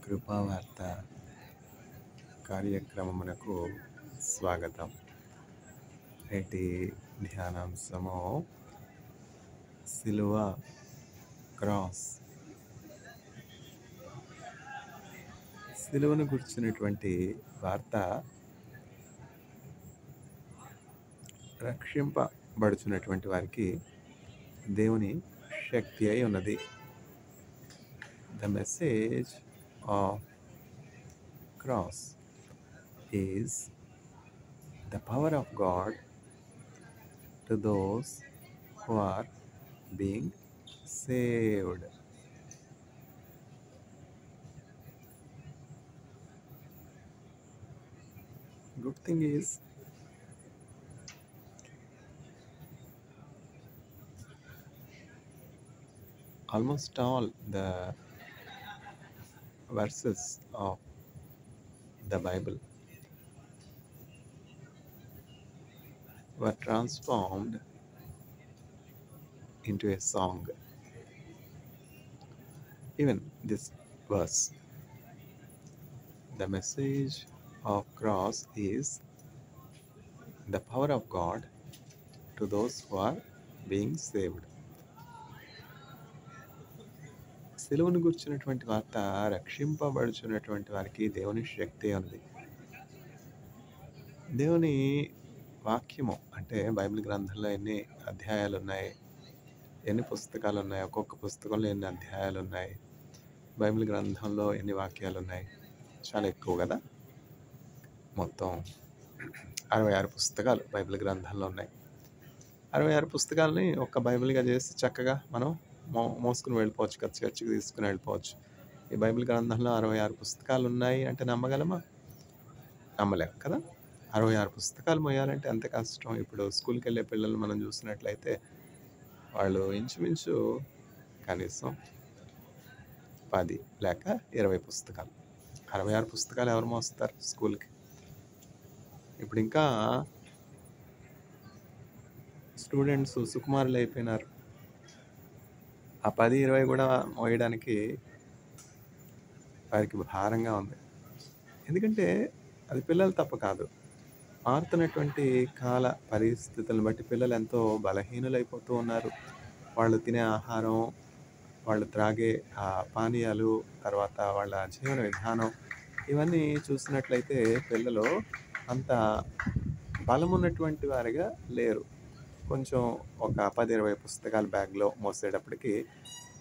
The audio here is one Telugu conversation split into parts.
కృపావార్త కార్యక్రమమునకు స్వాగతం. నేటి ధ్యానాంశము సిలువ క్రాస్. సిలువను గుర్చినటువంటి వార్త రక్షింపబడుచున్నటువంటి వారికి దేవుని శక్తి అయి ఉన్నది. The message of cross is the power of God to those who are being saved. Good thing is almost all the verses of the Bible were transformed into a song. Even this verse, the message of cross is the power of God to those who are being saved. సిలువను గుర్చినటువంటి వార్త రక్షింపబడుచున్నటువంటి వారికి దేవుని శక్తి ఉంది. దేవుని వాక్యము అంటే బైబిల్ గ్రంథంలో ఎన్ని అధ్యాయాలు ఉన్నాయి, ఎన్ని పుస్తకాలు ఉన్నాయి, ఒక్కొక్క పుస్తకంలో ఎన్ని అధ్యాయాలు ఉన్నాయి, బైబిల్ గ్రంథంలో ఎన్ని వాక్యాలు ఉన్నాయి, చాలా ఎక్కువ కదా. మొత్తం 66 పుస్తకాలు బైబిల్ గ్రంథంలో ఉన్నాయి. 66 పుస్తకాలని ఒక్క బైబిల్గా చేసి చక్కగా మనం మోసుకుని వెళ్ళిపోవచ్చు కదా, చర్చికి తీసుకుని వెళ్ళిపోవచ్చు. ఈ బైబిల్ గ్రంథంలో 66 పుస్తకాలు ఉన్నాయి అంటే నమ్మగలమా? నమ్మలేం కదా. 66 పుస్తకాలు మోయాలంటే ఎంత కష్టం. ఇప్పుడు స్కూల్కి వెళ్ళే పిల్లలు మనం చూసినట్లయితే వాళ్ళు ఇంచుమించు కనీసం 10 లేక 20 పుస్తకాలు. 66 పుస్తకాలు ఎవరు మోస్తారు స్కూల్కి? ఇప్పుడు ఇంకా స్టూడెంట్స్ సుకుమారులు అయిపోయినారు. ఆ 10-20 కూడా మోయడానికి వారికి భారంగా ఉంది. ఎందుకంటే అది పిల్లలు తప్ప కాదు. మారుతున్నటువంటి కాల పరిస్థితులను బట్టి పిల్లలు ఎంతో బలహీనులైపోతూ ఉన్నారు. వాళ్ళు తినే ఆహారం, వాళ్ళు త్రాగే పానీయాలు, తర్వాత వాళ్ళ జీవన విధానం, ఇవన్నీ చూసినట్లయితే పిల్లలు అంత బలమున్నటువంటి వారిగా లేరు. కొంచెం ఒక 10-20 పుస్తకాలు బ్యాగ్లో మోసేటప్పటికి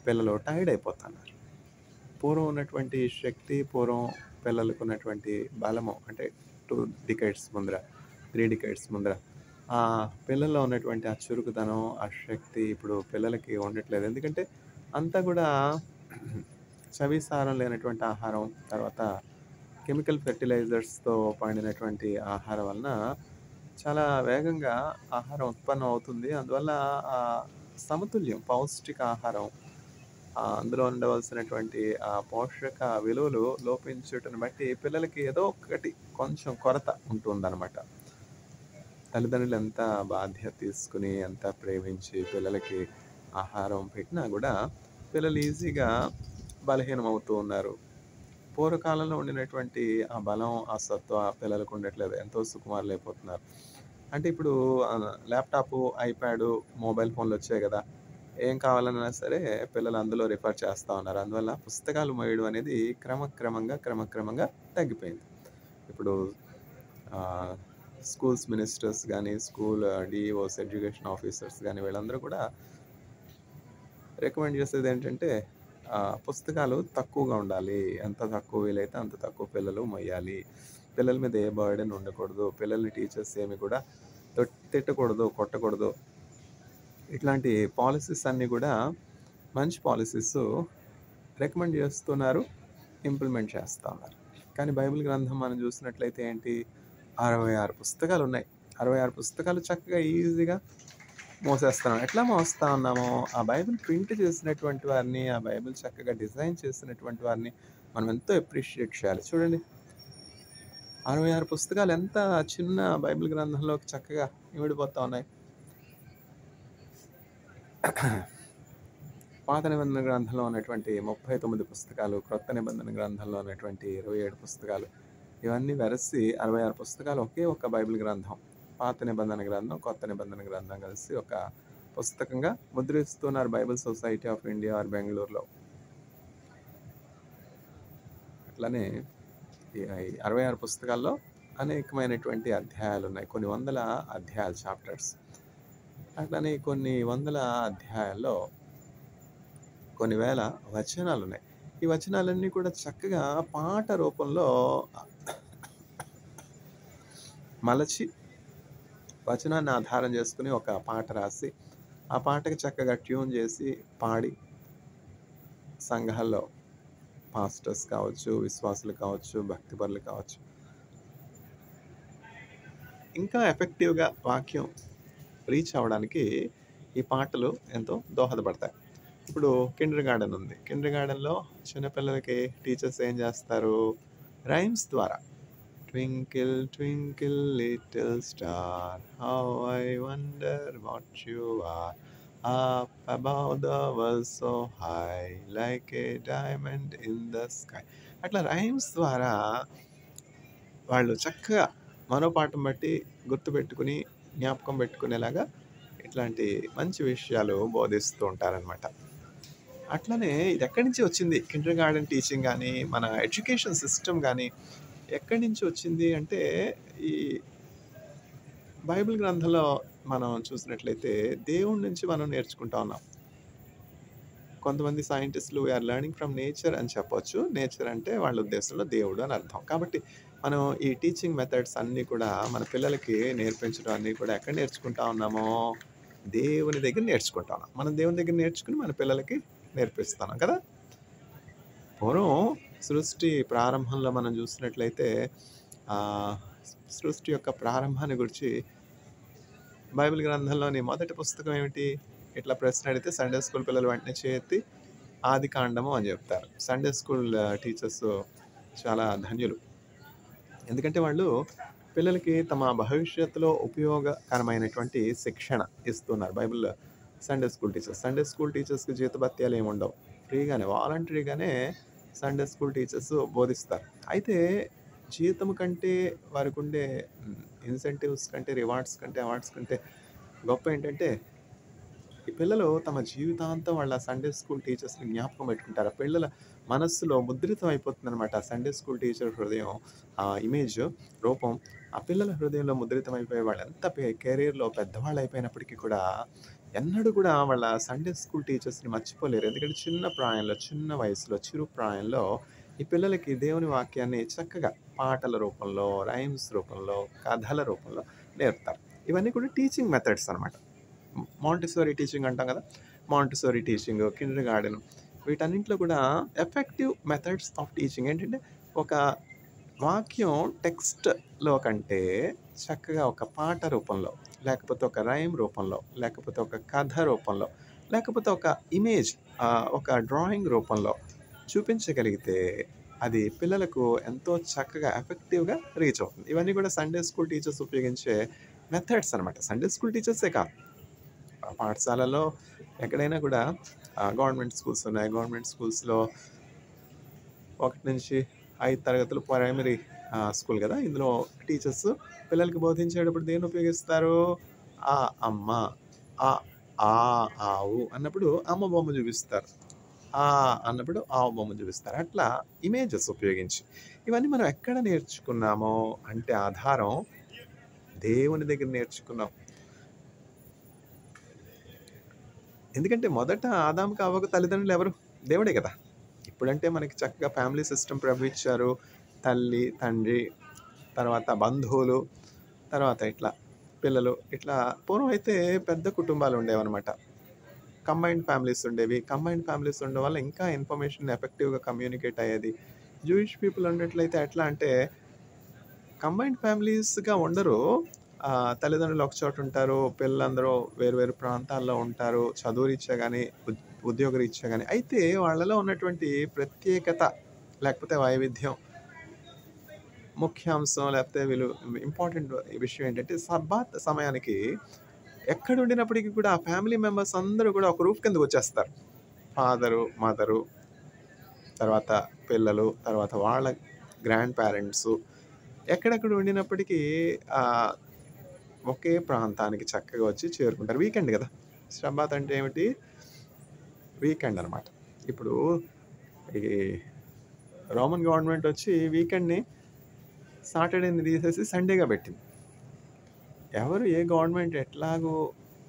పిల్లలు టైర్డ్ అయిపోతున్నారు. పూర్వం ఉన్నటువంటి శక్తి, పూర్వం పిల్లలకు ఉన్నటువంటి బలము అంటే 2 decades ముందర, 3 decades ముందర ఆ పిల్లల్లో ఉన్నటువంటి ఆ చురుకుదనం, ఆ శక్తి ఇప్పుడు పిల్లలకి ఉండట్లేదు. ఎందుకంటే అంతా కూడా చవిసారం లేనటువంటి ఆహారం, తర్వాత కెమికల్ ఫెర్టిలైజర్స్తో పండినటువంటి ఆహారం వలన చాలా వేగంగా ఆహారం ఉత్పన్నం అవుతుంది. అందువల్ల ఆ సమతుల్యం, పౌష్టిక ఆహారం, అందులో ఉండవలసినటువంటి ఆ పోషక విలువలు లోపించుటను బట్టి పిల్లలకి ఏదో ఒకటి కొంచెం కొరత ఉంటుందన్నమాట. తల్లిదండ్రులు ఎంత బాధ్యత తీసుకుని, ఎంత ప్రేమించి పిల్లలకి ఆహారం పెట్టినా కూడా పిల్లలు ఈజీగా బలహీనం అవుతూ ఉన్నారు. పూర్వకాలంలో ఉండినటువంటి ఆ బలం, ఆ సత్వ పిల్లలకు ఉండట్లేదు. ఎంతో సుకుమారులు అయిపోతున్నారు. అంటే ఇప్పుడు ల్యాప్టాప్, ఐప్యాడ్, మొబైల్ ఫోన్లు వచ్చాయి కదా. ఏం కావాలన్నా సరే పిల్లలు అందులో రిఫర్ చేస్తూ ఉన్నారు. అందువల్ల పుస్తకాలు మోయడం అనేది క్రమక్రమంగా తగ్గిపోయింది. ఇప్పుడు స్కూల్స్ మినిస్టర్స్ కానీ, స్కూల్ డిఈఓస్, ఎడ్యుకేషన్ ఆఫీసర్స్ కానీ వీళ్ళందరూ కూడా రికమెండ్ చేసేది ఏంటంటే పుస్తకాలు తక్కువగా ఉండాలి. ఎంత తక్కువ వీలైతే అంత తక్కువ పిల్లలు మొయ్యాలి. పిల్లల మీద ఏ బర్డెన్ ఉండకూడదు. పిల్లల్ని టీచర్స్ ఏమి కూడా తిట్టకూడదు, కొట్టకూడదు. ఇట్లాంటి పాలసీస్ అన్నీ కూడా మంచి పాలసీస్ రికమెండ్ చేస్తున్నారు, ఇంప్లిమెంట్ చేస్తూ ఉన్నారు. కానీ బైబిల్ గ్రంథం మనం చూసినట్లయితే ఏంటి, 66 పుస్తకాలు ఉన్నాయి. 66 పుస్తకాలు చక్కగా ఈజీగా మోసేస్తున్నాం. ఎట్లా మోస్తా ఉన్నామో ఆ బైబిల్ ప్రింట్ చేసినటువంటి వారిని, ఆ బైబిల్ చక్కగా డిజైన్ చేసినటువంటి వారిని మనం ఎంతో అప్రిషియేట్ చేయాలి. చూడండి, 66 పుస్తకాలు ఎంత చిన్న బైబిల్ గ్రంథంలోకి చక్కగా ఇమిడిపోతా ఉన్నాయి. పాత నిబంధన గ్రంథంలో ఉన్నటువంటి 39 పుస్తకాలు, క్రొత్త నిబంధన గ్రంథంలో ఉన్నటువంటి 27 పుస్తకాలు, ఇవన్నీ వెరసి 66 పుస్తకాలు ఒకే ఒక బైబిల్ గ్రంథం. పాత నిబంధన గ్రంథం, కొత్త నిబంధన గ్రంథం కలిసి ఒక పుస్తకంగా ముద్రిస్తున్నారు Bible Society of India or బెంగుళూరులో. అట్లనే ఈ 66 పుస్తకాల్లో అనేకమైనటువంటి అధ్యాయాలు ఉన్నాయి. కొన్ని వందల అధ్యాయాలు, చాప్టర్స్. అట్లనే కొన్ని వందల అధ్యాయాల్లో కొన్ని వేల వచనాలు ఉన్నాయి. ఈ వచనాలన్నీ కూడా చక్కగా పాట రూపంలో మలచి వచనాన్ని ఆధారం చేసుకుని ఒక పాట రాసి ఆ పాటకి చక్కగా ట్యూన్ చేసి పాడి సంఘాల్లో పాస్టర్స్ కావచ్చు, విశ్వాసులు కావచ్చు, భక్తిపరులు కావచ్చు, ఇంకా ఎఫెక్టివ్గా వాక్యం రీచ్ అవ్వడానికి ఈ పాటలు ఎంతో దోహదపడతాయి. ఇప్పుడు కిండర్ గార్డెన్ ఉంది. కిండర్ గార్డెన్లో చిన్నపిల్లలకి టీచర్స్ ఏం చేస్తారు? రైమ్స్ ద్వారా twinkle twinkle little star how I wonder what you are up above the world so high like a diamond in the sky. అట్లా రైమ్స్ ద్వారా వాళ్ళు చక్కగా మనోపాఠం బట్టి గుర్తుపెట్టుకుని జ్ఞాపకం పెట్టుకునేలాగా ఇట్లాంటి మంచి విషయాలు బోధిస్తూ ఉంటారనమాట. అట్లనే ఇది ఎక్కడి నుంచి వచ్చింది? కిండర్ గార్డెన్ టీచింగ్ కానీ, మన ఎడ్యుకేషన్ సిస్టమ్ కానీ ఎక్కడి నుంచి వచ్చింది అంటే, ఈ బైబిల్ గ్రంథంలో మనం చూసినట్లయితే దేవుడి నుంచి మనం నేర్చుకుంటా ఉన్నాం. కొంతమంది సైంటిస్టులు వీఆర్ లెర్నింగ్ ఫ్రమ్ నేచర్ అని చెప్పొచ్చు. నేచర్ అంటే వాళ్ళ ఉద్దేశంలో దేవుడు అని అర్థం. కాబట్టి మనం ఈ టీచింగ్ మెథడ్స్ అన్నీ కూడా మన పిల్లలకి నేర్పించడం అన్నీ కూడా ఎక్కడ నేర్చుకుంటా ఉన్నామో? దేవుని దగ్గర నేర్చుకుంటా ఉన్నాం. మనం దేవుని దగ్గర నేర్చుకుని మన పిల్లలకి నేర్పిస్తున్నాం కదా. పూర్వం సృష్టి ప్రారంభంలో మనం చూసినట్లయితే సృష్టి యొక్క ప్రారంభాన్ని గురించి బైబిల్ గ్రంథంలోని మొదటి పుస్తకం ఏమిటి? ఇట్లా ప్రశ్న అడిగితే సండే స్కూల్ పిల్లలు వెంటనే చేతి ఆది కాండము అని చెప్తారు. సండే స్కూల్ టీచర్స్ చాలా ధన్యులు. ఎందుకంటే వాళ్ళు పిల్లలకి తమ భవిష్యత్తులో ఉపయోగకరమైనటువంటి శిక్షణ ఇస్తున్నారు. బైబిల్ సండే స్కూల్ టీచర్స్కి జీతభత్యాలు ఏమి ఉండవు. ఫ్రీగానే, వాలంటరీగానే సండే స్కూల్ టీచర్స్ బోధిస్తారు. అయితే జీతం కంటే వారికి ఉండే ఇన్సెంటివ్స్ కంటే, రివార్డ్స్ కంటే, అవార్డ్స్ కంటే గొప్ప ఏంటంటే, ఈ పిల్లలు తమ జీవితాంతం వాళ్ళ సండే స్కూల్ టీచర్స్ని జ్ఞాపకం పెట్టుకుంటారు. ఆ పిల్లల మనస్సులో ముద్రితం అయిపోతుంది అనమాట. సండే స్కూల్ టీచర్ హృదయం, ఆ ఇమేజ్, రూపం ఆ పిల్లల హృదయంలో ముద్రితం అయిపోయే వాళ్ళు ఎంత కెరీర్లో పెద్దవాళ్ళు అయిపోయినప్పటికీ కూడా ఎన్నడూ కూడా వాళ్ళ సండే స్కూల్ టీచర్స్ని మర్చిపోలేరు. ఎందుకంటే చిన్న ప్రాయంలో, చిన్న వయసులో, చిరు ప్రాయంలో ఈ పిల్లలకి దేవుని వాక్యాన్ని చక్కగా పాటల రూపంలో, రైమ్స్ రూపంలో, కథల రూపంలో నేర్పుతారు. ఇవన్నీ కూడా టీచింగ్ మెథడ్స్ అనమాట. మాంటిసోరీ టీచింగ్ అంటాం కదా. మాంటిసోరీ టీచింగ్, కిండర్ గార్డెన్, వీటన్నింటిలో కూడా ఎఫెక్టివ్ మెథడ్స్ ఆఫ్ టీచింగ్ ఏంటంటే, ఒక వాక్యం టెక్స్ట్లో కంటే చక్కగా ఒక పాట రూపంలో, లేకపోతే ఒక రైమ్ రూపంలో, లేకపోతే ఒక కథ రూపంలో, లేకపోతే ఒక ఇమేజ్, ఒక డ్రాయింగ్ రూపంలో చూపించగలిగితే అది పిల్లలకు ఎంతో చక్కగా ఎఫెక్టివ్గా రీచ్ అవుతుంది. ఇవన్నీ కూడా సండే స్కూల్ టీచర్స్ ఉపయోగించే మెథడ్స్ అనమాట. సండే స్కూల్ టీచర్సే కాదు, పాఠశాలలో ఎక్కడైనా కూడా గవర్నమెంట్ స్కూల్స్ ఉన్నాయి. గవర్నమెంట్ స్కూల్స్లో 1 నుంచి 5 తరగతులు ప్రైమరీ స్కూల్ కదా. ఇందులో టీచర్స్ పిల్లలకి బోధించేటప్పుడు దేన్ని ఉపయోగిస్తారు? ఆ, అమ్మ, ఆ, ఆవు అన్నప్పుడు అమ్మ బొమ్మ చూపిస్తారు. అన్నప్పుడు ఆవు బొమ్మ చూపిస్తారు. అట్లా ఇమేజెస్ ఉపయోగించి ఇవన్నీ మనం ఎక్కడ నేర్చుకున్నామో అంటే ఆధారం దేవుని దగ్గర నేర్చుకున్నాం. ఎందుకంటే మొదట ఆదాముకు అవ్వకు తల్లిదండ్రులు ఎవరు? దేవుడే కదా. ఇప్పుడంటే మనకి చక్కగా ఫ్యామిలీ సిస్టమ్ ఇచ్చారు. తల్లి, తండ్రి, తర్వాత బంధువులు, తర్వాత ఇట్లా పిల్లలు, ఇట్లా. పూర్వం అయితే పెద్ద కుటుంబాలు ఉండేవన్నమాట. కంబైన్డ్ ఫ్యామిలీస్ ఉండేవి. కంబైన్డ్ ఫ్యామిలీస్ ఉండడం వల్ల ఇంకా ఇన్ఫర్మేషన్ ఎఫెక్టివ్గా కమ్యూనికేట్ అయ్యేది. జూయిష్ పీపుల్ ఉన్నట్లయితే ఎట్లా అంటే, కంబైన్డ్ ఫ్యామిలీస్గా ఉండరు. తల్లిదండ్రులు ఒక చోట ఉంటారు, పిల్లలందరూ వేరు వేరు ప్రాంతాల్లో ఉంటారు, చదువు రీత్యా కానీ, ఉద్యోగ రీత్యా కానీ. అయితే వాళ్ళలో ఉన్నటువంటి ప్రత్యేకత లేకపోతే వైవిధ్యం, ముఖ్యాంశం లేకపోతే ఇంపార్టెంట్ విషయం ఏంటంటే, సబ్బాత్ సమయానికి ఎక్కడ ఉండినప్పటికీ కూడా ఆ ఫ్యామిలీ మెంబర్స్ అందరూ కూడా ఒక రూఫ్ కిందకు వచ్చేస్తారు. ఫాదరు, మదరు, తర్వాత పిల్లలు, తర్వాత వాళ్ళ గ్రాండ్ పేరెంట్సు ఎక్కడెక్కడ ఉండినప్పటికీ ఆహ్, ఒకే ప్రాంతానికి చక్కగా వచ్చి చేరుకుంటారు. వీకెండ్ గదా! షబ్బాత్ అంటే ఏమిటి? వీకెండ్ అనమాట. ఇప్పుడు ఈ రోమన్ గవర్నమెంట్ వచ్చి వీకెండ్‌ని సాటర్‌డేని తీసేసి సండేగా పెట్టింది. ఎవరు ఏ గవర్నమెంట్ ఎట్లాగో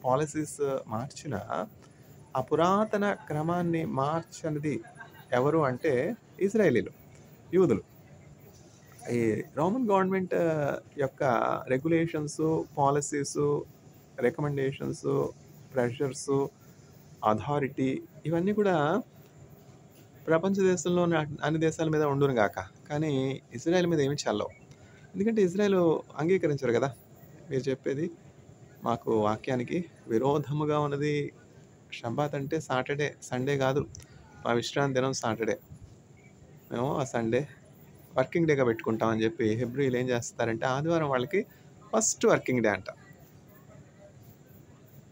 పాలిసీస్ మార్చినా, ఆ పురాతన క్రమాన్ని మార్చనిది ఎవరు అంటే ఇజ్రాయేలీలు, యూదులు. ఈ రోమన్ గవర్నమెంట్ యొక్క రెగ్యులేషన్సు, పాలిసీసు, రికమెండేషన్సు, ప్రెషర్సు, అథారిటీ ఇవన్నీ కూడా ప్రపంచ దేశంలోని అన్ని దేశాల మీద ఉండును గాక. కానీ ఇజ్రాయెల్ మీద ఏమి చెల్లవు. ఎందుకంటే ఇజ్రాయెలు అంగీకరించరు గదా! మీరు చెప్పేది. మాకు వాక్యానికి విరోధముగా ఉన్నది. షబ్బాత్ అంటే సాటర్‌డే, సండే గాదు. మా విశ్రాంతి దినం సాటర్‌డే. మేము ఆ సండే వర్కింగ్ డేగా పెట్టుకుంటాం అని జెప్పి హెబ్రీయులు ఏం జేస్తారంటే ఆదివారం వాళ్ళకి ఫస్ట్ వర్కింగ్ డే అంట.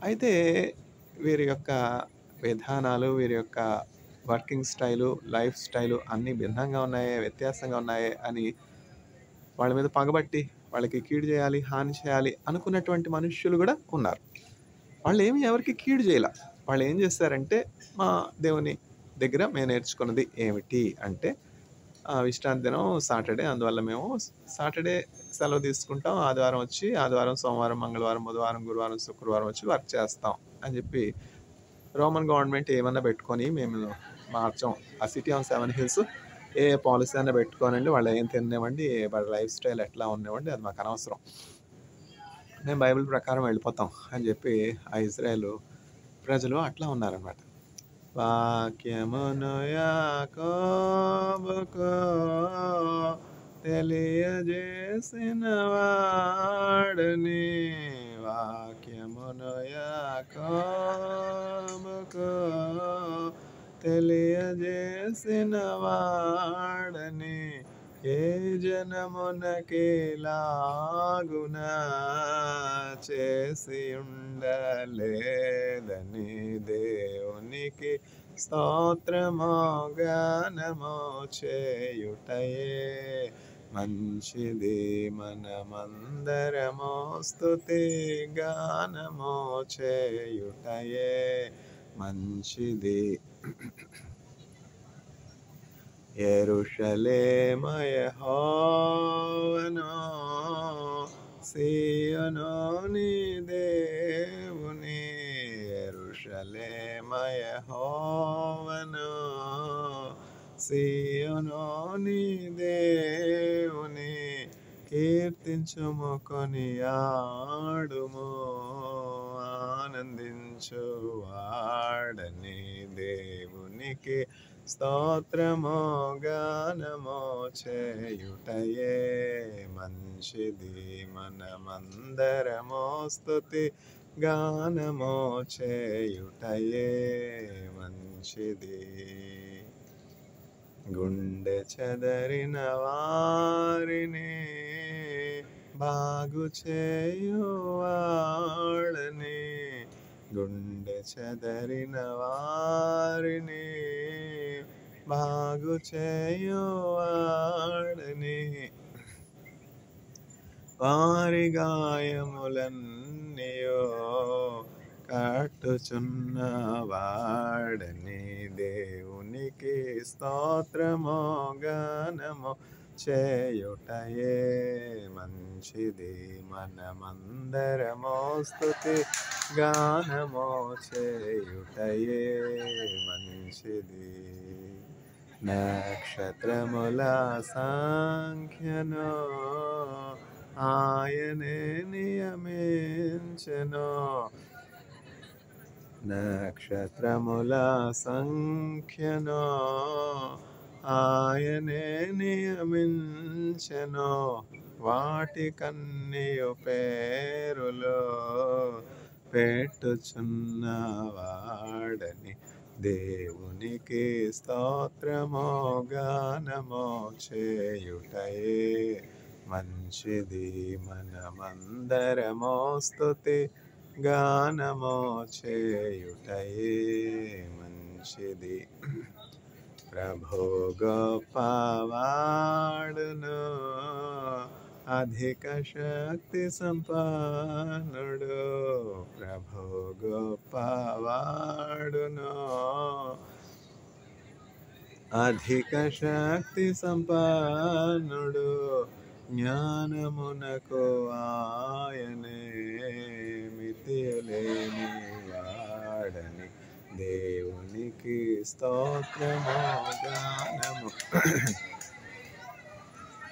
అయితే వీరి యొక్క విధానాలు, వీరి యొక్క వర్కింగ్ స్టైలు, లైఫ్ స్టైలు అన్నీ భిన్నంగా ఉన్నాయే, వ్యత్యాసంగా ఉన్నాయే అని వాళ్ళ మీద పగబట్టి, వాళ్ళకి కీడు జేయాలి, హాని చేయాలి అనుకున్నటువంటి మనుష్యులు గూడా ఉన్నారు. వాళ్ళేమి ఎవరికీ కీడు జేయల. వాళ్ళేం జేశారంటే, మా దేవుని దగ్గర మేము నేర్చుకున్నది ఏమిటి అంటే, విశ్రాంతి దినం సాటర్‌డే. అందువల్ల మేము సాటర్‌డే సెలవు తీసుకుంటాం. ఆదివారం వచ్చి, ఆదివారం, సోమవారం, మంగళవారం, బుధవారం, గురువారం, శుక్రవారం వచ్చి వర్క్ చేస్తాం అని జెప్పి రోమన్ గవర్నమెంట్ ఏమన్నా పెట్టుకొని మేము మార్చం. ఆ city on 7 hills A policy అన్నా పెట్టుకోనండి. వాళ్ళు ఏం తిననివ్వండి, వాళ్ళ లైఫ్ స్టైల్ ఎట్లా ఉండనివ్వండి అది మాకు అనవసరం. మేము బైబిల్ ప్రకారం వెళ్ళిపోతాం అని చెప్పి ఆ ఇజ్రాయేలు ప్రజలు అట్లా ఉన్నారనమాట. వాక్యమును యాకోబుకు తెలియజేసిన వాడని, వాక్యమును యాకోబుకు తెలియజేసిన వాడని, ఏ జనమునకిలాగునా చేసి ఉండలేదని దేవునికి స్తోత్రము గానము చేయుటయే మంచిది. మనమందరము స్తుతి గానము చేయుటయే మంచిది. యెరూషలేము యెహోవాను, సీయోను నీ దేవుని. యెరూషలేము యెహోవాను, సీయోను నీ దేవుని. కీర్తించుము, కొనియాడుము, ఆనందించు వాడని దేవునికి స్తోత్రము గానము చేయుటయే మంచిది. మనమందరము స్తుతి గానము చేయుటయే మంచిది. గుండె చెదరిన వారిని బాగు చేయువాడని, గుండె చెదరిన వారిని బాగు చేయువాడని, వారి గాయములన్నీయో కట్టుచున్న వాడని దేవునికి స్తోత్రము గానము చేయుటయే మంచిది. మనమందరము స్తుతి గానము చేయుటయే మంచిది. నక్షత్రముల సంఖ్యను ఆయనే నియమించెను, నక్షత్రముల సంఖ్యను ఆయనే నియమించెను. వాటికన్నీయు పేరులో పెట్టుచున్న వాడని దేవునికి స్తోత్రము గానము చేయుటయే మంచిది. మనమందరము స్తుతి గానము చేయుటయే మంచిది. మంచిది. ప్రభు గొప్పవాడును, అధిక శక్తి సంపన్నుడు. ప్రభు గొప్పవాడును, అధిక శక్తి సంపన్నుడు. జ్ఞానమునకు ఆయనే మితిలేని వాడని, దేవునికి స్తోత్రము గానము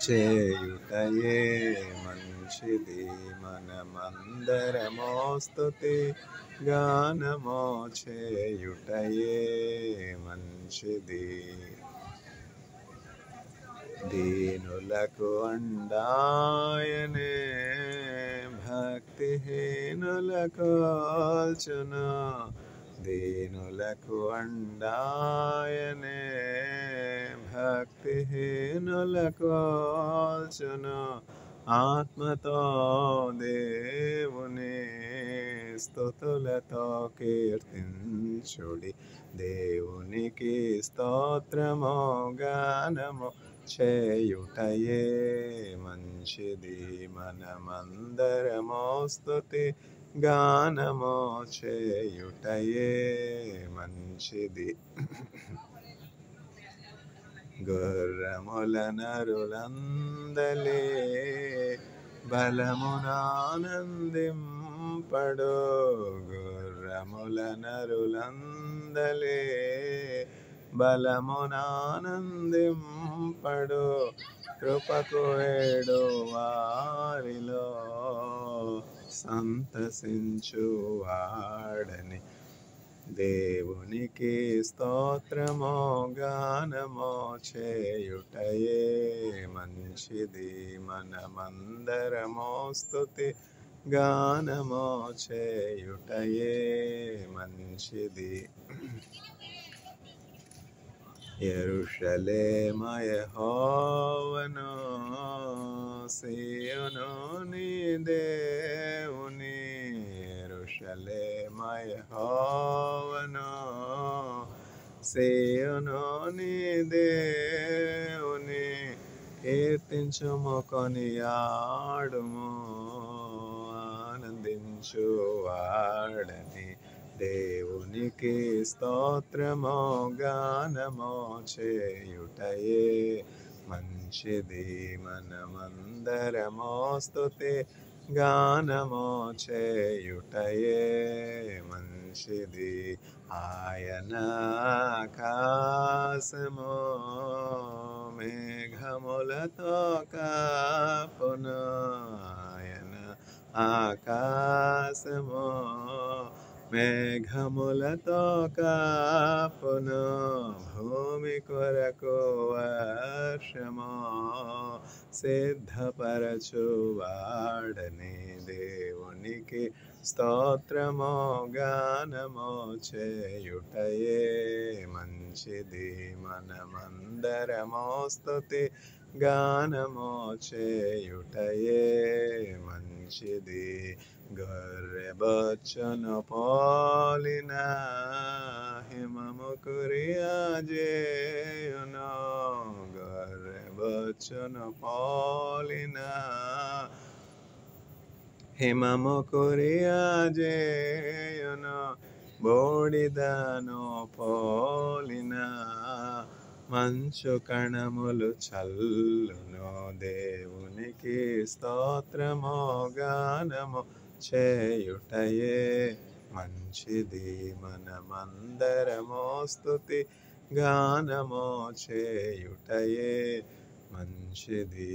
చేయుటయే మంచిది. మనమందరము స్తుతి గానము చేయుటయే మంచిది. దీనులకు అండాయనే, భక్తిహీనులకు కాల్చును. దీనులకు అండాయనే, భక్తిహీనులకు కాల్చును. ఆత్మతో దేవుని స్తుతులతో కీర్తించుడి. దేవునికి స్తోత్రము గానము చేయుటయే మంచిది. మనమందరము స్తుతి గానము చేయుటయే మంచిది. గుర్రముల నరులందలే బలమునానందింపడు. గుర్రముల నరులందలే బలమునానందింపడు. కృపకు వేడు వారిలో సంతసించువాడని, దేవునికి స్తోత్రము గానము చేయుటయే మంచిది. మనమందరము స్తుతి గానము చేయుటయే మంచిది. యెరూషలేమ యెహోవాను, సీయోను నీ దేవుని. యెరూషలేమ యెహోవాను, సీయోను నీ దేవుని. కీర్తించుము, కొనియాడుము, ఆనందించువాడని, దేవునికి స్తోత్రము గానము చేయుటయే మంచిది. మనమందరము స్తుతి గానము చేయుటయే మంచిది. ఆయన ఆకాశము మేఘములతో కాపును. ఆయన ఆకాశము మేఘములతో కాపును. భూమి కొరకు వర్షము సిద్ధపరచువాడని, దేవునికి స్తోత్రము గానము చేయుటయే మంచిది. మనమందరము స్తుతి గానము చేయుటయే మంచిది. గొర్రెబొచ్చును పోలిన హిమము కురియజేయును. గొర్రెబొచ్చును పోలిన హిమము కురియజేయును. బూడిదను పోలిన మంచు కణములు చల్లును. దేవునికి స్తోత్రము గానము చేయుటయే మంచిది. మనమందరము స్తుతి గానము చేయుటయే మంచిది.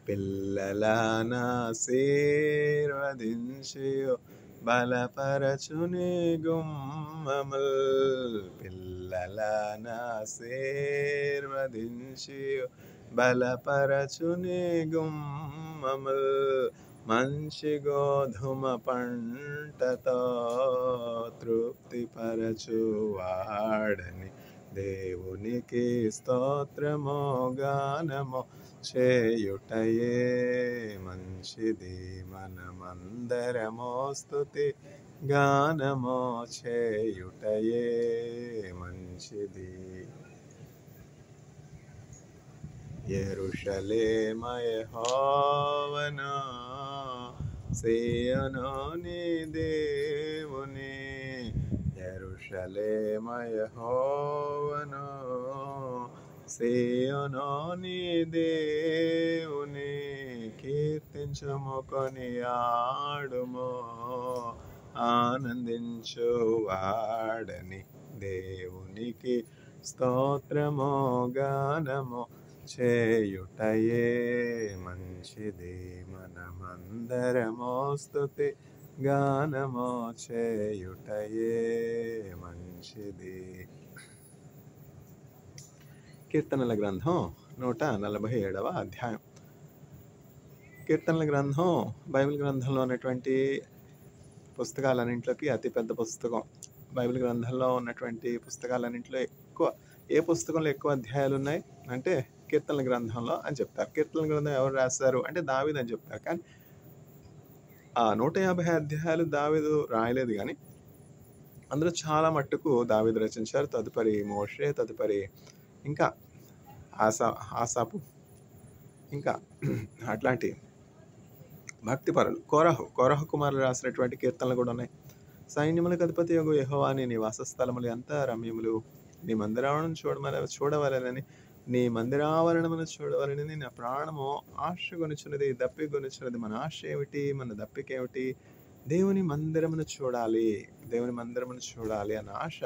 పిల్లలనాశీర్వదించియు బలపరచుని గుమ్మముల్. పిల్లలనాశీర్వదించియు బలపరచుని గుమ్మముల్. మంచి గోధుమ పంటతో తృప్తిపరచువాడని, దేవునికి స్తోత్రము గానము చేయుటయే మంచిది. మనమందరము స్తుతి గానము చేయుటయే మంచిది. యెరూషలేమ యెహోవాను సీయోనుని దేవుని, యెరూషలేమ యెహోవాను సీయోనుని దేవుని, కీర్తించుము కొనియాడుము ఆనందించు వాడని దేవునికి స్తోత్రము. గానము చేయుటయే మంచిది, మనమందరము స్తుతి గానము చేయుటయే మంచిది. కీర్తనల గ్రంథం 147వ అధ్యాయం. కీర్తనల గ్రంథం బైబిల్ గ్రంథంలో ఉన్నటువంటి పుస్తకాలన్నింటిలోకి అతిపెద్ద పుస్తకం. బైబిల్ గ్రంథంలో ఉన్నటువంటి పుస్తకాలన్నింటిలో ఏ పుస్తకంలో ఎక్కువ అధ్యాయాలు ఉన్నాయి అంటే కీర్తనల గ్రంథంలో అని చెప్తారు. కీర్తనల గ్రంథం ఎవరు రాశారు అంటే దావీదు అని చెప్తారు. కానీ ఆ 150 అధ్యాయాలు దావీదు రాయలేదు, కానీ అందులో చాలా మట్టుకు దావీదు రచించారు. తదుపరి మోషే, తదుపరి ఇంకా ఆసాపు, ఇంకా అట్లాంటి భక్తిపరులు కోరహు కుమారులు రాసినటువంటి కీర్తనలు కూడా ఉన్నాయి. సైన్యములకు అధిపతి యొగు యెహోవా, నీ నివాస స్థలములు ఎంత రమ్యములు, నీ మందిరావరణం చూడవలెనని, నీ మందిరావరణమును చూడవలెనని నా ప్రాణము ఆశగొనుచున్నది, దప్పిగొనుచున్నది. మన ఆశ ఏమిటి, మన దప్పిక ఏమిటి? దేవుని మందిరమును చూడాలి, దేవుని మందిరమును చూడాలి అన్న ఆశ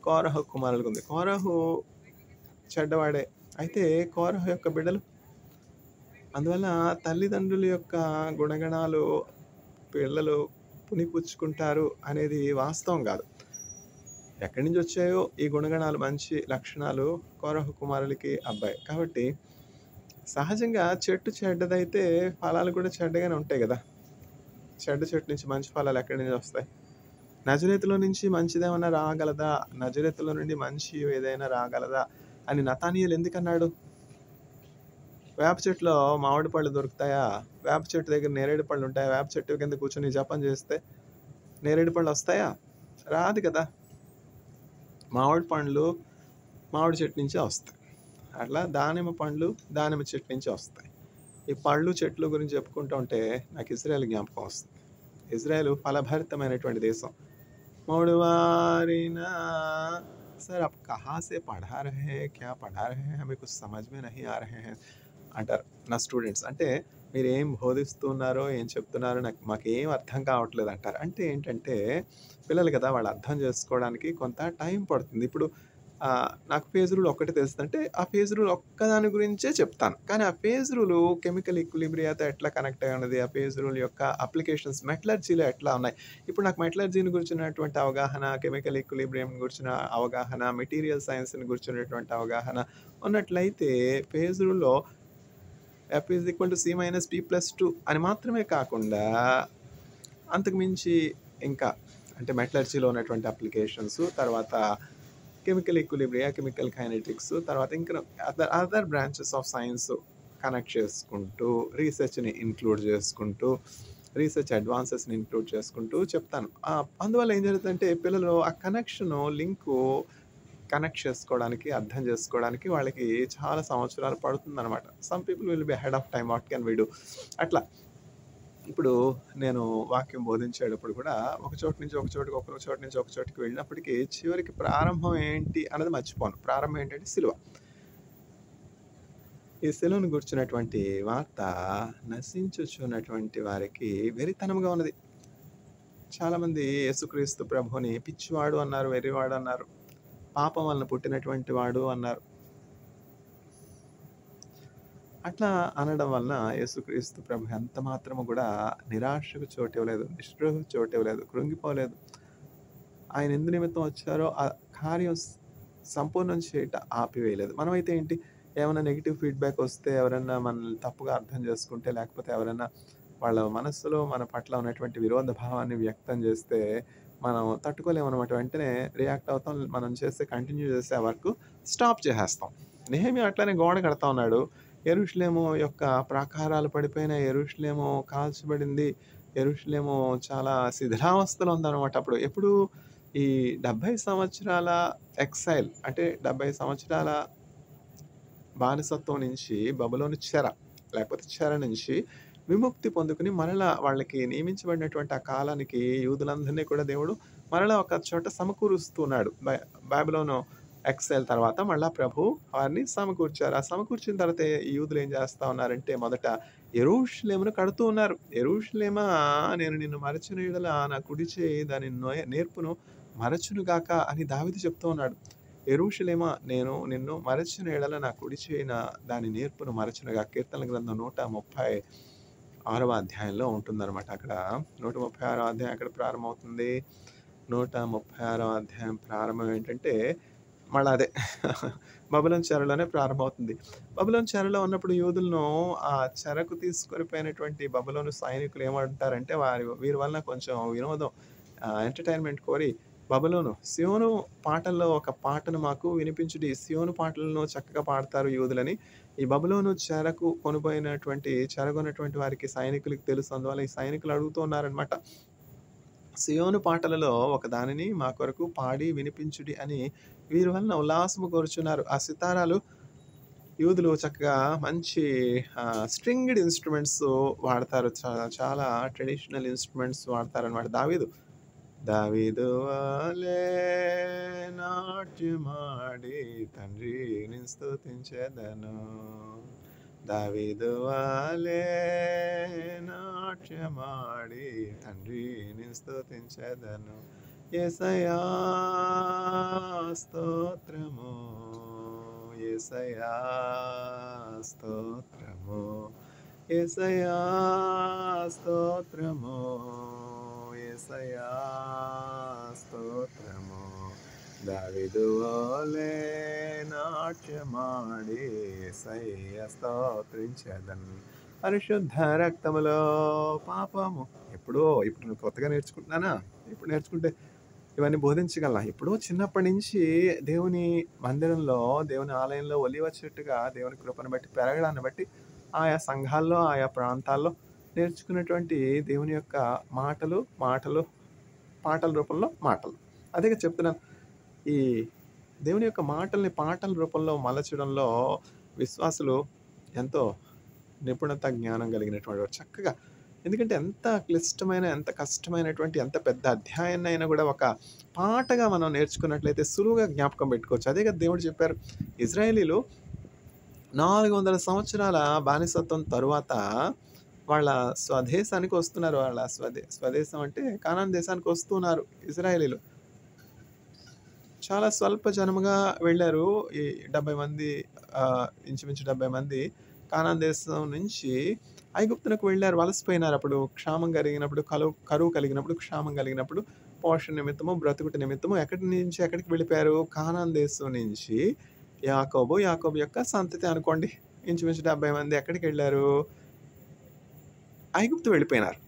కోరహు కుమారులకు ఉంది. కోరహు చెడ్డవాడే, అయితే కోరహు యొక్క బిడ్డలు, అందువల్ల తల్లిదండ్రుల యొక్క గుణగణాలు పిల్లలు పునిపుచ్చుకుంటారు అనేది వాస్తవం కాదు. ఎక్కడి నుంచి వచ్చాయో ఈ గుణగణాలు, మంచి లక్షణాలు కోరహు కుమారులకి అబ్బాయి. కాబట్టి సహజంగా చెట్టు చెడ్డదైతే ఫలాలు కూడా చెడ్డగానే ఉంటాయి కదా. చెడ్డ చెట్టు నుంచి మంచి ఫలాలు ఎక్కడి నుంచి వస్తాయి? నజరేతులో నుంచి మంచిదేమన్నా రాగలదా, నజరేతులో నుండి మంచి ఏదైనా రాగలదా అని నతానీయులు ఎందుకన్నాడు? వేప చెట్టులో మామిడి పళ్ళు దొరుకుతాయా? వేప చెట్టు దగ్గర నేరేడు పళ్ళు ఉంటాయా? వేప చెట్టు కింద కూర్చొని జపం చేస్తే నేరేడు పళ్ళు వస్తాయా? రాదు కదా. మామిడి పండ్లు మామిడి చెట్టు నుంచే వస్తాయి. అట్లా దానిమ్మ పండ్లు దానిమ్మ చెట్టు నుంచి వస్తాయి. ఈ పళ్ళు చెట్లు గురించి చెప్పుకుంటూ ఉంటే నాకు ఇజ్రాయెల్ జ్ఞాపకం వస్తుంది. ఇజ్రాయెల్ ఫలభరితమైనటువంటి దేశం. మౌడవారినా सर आप कहाँ से पढ़ा रहे हैं, क्या पढ़ा रहे हैं, हमें कुछ समझ में नहीं आ रहे हैं అంటారు నా స్టూడెంట్స్. అంటే మీరు ఏం బోధిస్తున్నారో ఏం చెప్తున్నారో మాకేం అర్థం కావట్లేదు అంటారు. అంటే ఏంటంటే పిల్లలు కదా, వాళ్ళు అర్థం చేసుకోవడానికి కొంత టైం పడుతుంది. ఇప్పుడు నాకు ఫేజ్ రూల్ ఒక్కటి తెలుస్తుందంటే ఆ ఫేజ్ రూల్ ఒక్కదాని గురించే చెప్తాను. కానీ ఆ ఫేజ్ రూల్ కెమికల్ ఈక్విలిబ్రియాతో ఎట్లా కనెక్ట్ అయి ఉన్నది, ఆ ఫేజ్ రూల్ యొక్క అప్లికేషన్స్ మెటలర్జీలో ఎట్లా ఉన్నాయి. ఇప్పుడు నాకు మెటలర్జీని గురించినటువంటి అవగాహన, కెమికల్ ఈక్విలిబ్రియం గురించిన అవగాహన, మెటీరియల్ సైన్స్ని గురించినటువంటి అవగాహన ఉన్నట్లయితే ఫేజ్ రూల్లో F = C - P+2 అని మాత్రమే కాకుండా అంతకుమించి ఇంకా అంటే మెటలర్జీలో ఉన్నటువంటి అప్లికేషన్స్, తర్వాత కెమికల్ ఈక్విలిబ్రియా, కెమికల్ కైనెటిక్స్, తర్వాత ఇంకా other branches of science connect చేసుకుంటూ, రీసెర్చ్ని ఇంక్లూడ్ చేసుకుంటూ, రీసెర్చ్ అడ్వాన్సెస్ని ఇంక్లూడ్ చేసుకుంటూ చెప్తాను. అందువల్ల ఏం జరుగుతుందంటే పిల్లలు ఆ కనెక్షను, లింకు కనెక్ట్ చేసుకోవడానికి, అర్థం చేసుకోవడానికి వాళ్ళకి చాలా సంవత్సరాలు పడుతుందన్నమాట. Some people will be ahead of time, what can we do. అట్లా ఇప్పుడు నేను వాక్యం బోధించేటప్పుడు కూడా ఒక చోటు నుంచి ఒక చోటుకి, ఒక చోటు నుంచి ఒక చోటుకి వెళ్ళినప్పటికీ చివరికి ప్రారంభం ఏంటి అన్నది మర్చిపోను. ప్రారంభం ఏంటంటే సిలువ. ఈ సిలువను గుర్చినటువంటి వార్త నశించుచున్నటువంటి వారికి వెరితనంగా ఉన్నది. చాలామంది యేసుక్రీస్తు ప్రభుని పిచ్చివాడు అన్నారు, వెర్రివాడు అన్నారు, పాపం వలన పుట్టినటువంటి వాడు అన్నారు. అట్లా అనడం వలన యేసుక్రీస్తు ప్రభు ఎంత మాత్రము కూడా నిరాశకు చోటు ఇవ్వలేదు, నిస్పృహకు చోటు ఇవ్వలేదు, కృంగిపోలేదు. ఆయన ఎందు నిమిత్తం వచ్చారో ఆ కార్యం సంపూర్ణం చేయట ఆపివేయలేదు. మనమైతే ఏంటి, ఏమైనా నెగిటివ్ ఫీడ్బ్యాక్ వస్తే, ఎవరైనా మనల్ని తప్పుగా అర్థం చేసుకుంటే, లేకపోతే ఎవరైనా వాళ్ళ మనస్సులో మన పట్ల ఉన్నటువంటి విరోధ భావాన్ని వ్యక్తం చేస్తే మనం తట్టుకోలేమన్నమాట. వెంటనే రియాక్ట్ అవుతాం. మనం కంటిన్యూ చేసే ఆ వర్క్ స్టాప్ చేసేస్తాం. నెహెమ్యా అట్లానే గోడ కడతా ఉన్నాడు. యెరూషలేము యొక్క ప్రాకారాలు పడిపోయిన, యెరూషలేము కాల్చబడింది, యెరూషలేము చాలా శిథిలావస్థలో ఉందనమాట అప్పుడు. ఎప్పుడు ఈ 70 సంవత్సరాల ఎక్సైల్ అంటే 70 సంవత్సరాల బానిసత్వం నుంచి బబులోను చెర, లేకపోతే చెర నుంచి విముక్తి పొందుకొని మరలా వాళ్ళకి నియమించబడినటువంటి ఆ కాలానికి యూదులందరినీ కూడా దేవుడు మరలా ఒక చోట సమకూరుస్తున్నాడు. బాబిలోను ఎక్సైల్ తర్వాత మళ్ళా ప్రభు వారిని సమకూర్చారు. ఆ సమకూర్చిన తర్వాత ఈ యూదులు ఏం చేస్తా ఉన్నారంటే మొదట యెరూషలేమును కడుతూ ఉన్నారు. యెరూషలేమా నేను నిన్ను మరచిన యెడల నా కుడి చేయి దాని నేర్పును మరచునుగాక అని దావీదు చెప్తూ ఉన్నాడు. యెరూషలేమా నేను నిన్ను మరచిన యెడల నా కుడి చేయి దాని నేర్పును మరచునుగా. కీర్తనల గ్రంథం 136వ అధ్యాయంలో ఉంటుందన్నమాట. అక్కడ 136వ అధ్యాయం ఎక్కడ ప్రారంభమవుతుంది? 136వ అధ్యాయం ప్రారంభం ఏంటంటే మళ్ళా అదే బబులోను చెరలోనే ప్రారంభమవుతుంది. బబులోను చెరలో ఉన్నప్పుడు యూదులను ఆ చెరకు తీసుకొని పోయినటువంటి బబులోను సైనికులు ఏమంటారంటే వీరి వలన కొంచెం వినోదం ఎంటర్‌టైన్‌మెంట్ కోరి సియోను పాటల్లో ఒక పాటను మాకు వినిపించుడి. సియోను పాటలను చక్కగా పాడతారు యూదులని. ఈ బబులోను చెరగొన్నటువంటి వారికి సైనికులకి తెలుసు. అందువల్ల ఈ సైనికులు అడుగుతూ ఉన్నారనమాట. సియోను పాటలలో ఒక దానిని మా కొరకు పాడి వినిపించుడి అని వీరి వలన ఉల్లాసము కోరుచున్నారు. ఆ సితారాలు యూదులు చక్కగా మంచి స్ట్రింగ్డ్ ఇన్‌స్ట్రుమెంట్స్ వాడతారు. చాలా ట్రెడిషనల్ ఇన్‌స్ట్రుమెంట్స్ వాడతారనమాట. దావీదు వలె నాట్యమాడి తండ్రిని స్తుతించెదను. దావీదు వలె నాట్యమాడి తండ్రిని స్తుతించెదను. యేసయ్యా స్తోత్రము, యేసయ్యా స్తోత్రము, యేసయ్యా స్తోత్రము, యేసయ్యా స్తోత్రము. దావీదు వలె నాట్యమాడి యేసయ్య స్తోత్రించెదను. పరిశుద్ధ రక్తములో పాపము ఇప్పుడు నువ్వు కొత్తగా నేర్చుకుంటున్నానా? ఇప్పుడు నేర్చుకుంటే ఇవన్నీ బోధించగలనా? ఎప్పుడో చిన్నప్పటి నుంచి దేవుని మందిరంలో, దేవుని ఆలయంలో ఒలీవ చెట్టుగా దేవుని కృపను బట్టి పెరగడాన్ని బట్టి ఆయా సంఘాల్లో, ఆయా ప్రాంతాల్లో నేర్చుకున్నటువంటి దేవుని యొక్క మాటలు పాటల రూపంలో మాటలు. అదే చెప్తున్నాను. ఈ దేవుని యొక్క మాటల్ని పాటల రూపంలో మలచడంలో విశ్వాసులు ఎంతో నిపుణత, జ్ఞానం కలిగినటువంటి వారు. చక్కగా ఎందుకంటే ఎంత క్లిష్టమైన, ఎంత కష్టమైనటువంటి, ఎంత పెద్ద అధ్యాయాన్నైనా కూడా ఒక పాటగా మనం నేర్చుకున్నట్లయితే సులువుగా జ్ఞాపకం పెట్టుకోవచ్చు. అదే కదా దేవుడు చెప్పారు. ఇజ్రాయేలీలు 400 సంవత్సరాల బానిసత్వం తరువాత వాళ్ళ స్వదేశానికి వస్తున్నారు. వాళ్ళ స్వదేశం అంటే కానాను దేశానికి వస్తున్నారు ఇజ్రాయేలీలు. చాలా స్వల్ప జనముగా వెళ్ళారు. ఈ 70 మంది ఇంచుమించు 70 మంది కానాను దేశం నుంచి ఐగుప్తునకు వెళ్ళారు. వలసపోయినారు. అప్పుడు క్షామం కలిగినప్పుడు, కరువు కలిగినప్పుడు, క్షామం కలిగినప్పుడు పోషణ నిమిత్తము, బ్రతుకుట నిమిత్తము ఎక్కడి నుంచి ఎక్కడికి వెళ్ళిపోయారు? కానాను దేశం నుంచి యాకోబు యొక్క సంతతి అనుకోండి. ఇంచుమించు 70 మంది ఎక్కడికెళ్ళారు? ఐగుప్తు వెళ్ళిపోయినారు.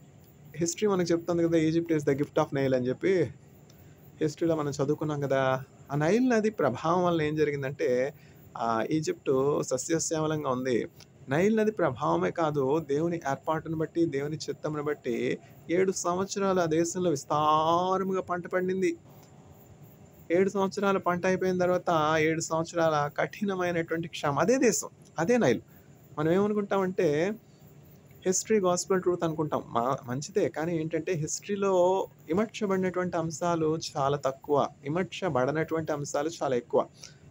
హిస్టరీ మనకు చెప్తుంది కదా! Egypt is the gift of Nile అని చెప్పి హిస్టరీలో మనం చదువుకున్నాం కదా! ఆ నైల్ నది ప్రభావం వల్ల ఏం జరిగిందంటే ఈజిప్టు సస్యశ్యామలంగా ఉంది. నైల్ నది ప్రభావమే కాదు, దేవుని ఏర్పాటును బట్టి, దేవుని చిత్తమును బట్టి 7 సంవత్సరాలు ఆ దేశంలో విస్తారముగా పంట పండింది. 7 సంవత్సరాల పంట అయిపోయిన తర్వాత 7 సంవత్సరాల కఠినమైనటువంటి క్షామం. అదే దేశం, అదే నైల్. మనం ఏమనుకుంటామంటే హిస్టరీ గాస్పెల్ ట్రూత్ అనుకుంటాం. మంచిదే. కానీ ఏంటంటే హిస్టరీలో ఇమడ్చబడినటువంటి అంశాలు చాలా తక్కువ. ఇమడ్చబడనటువంటి అంశాలు చాలా ఎక్కువ.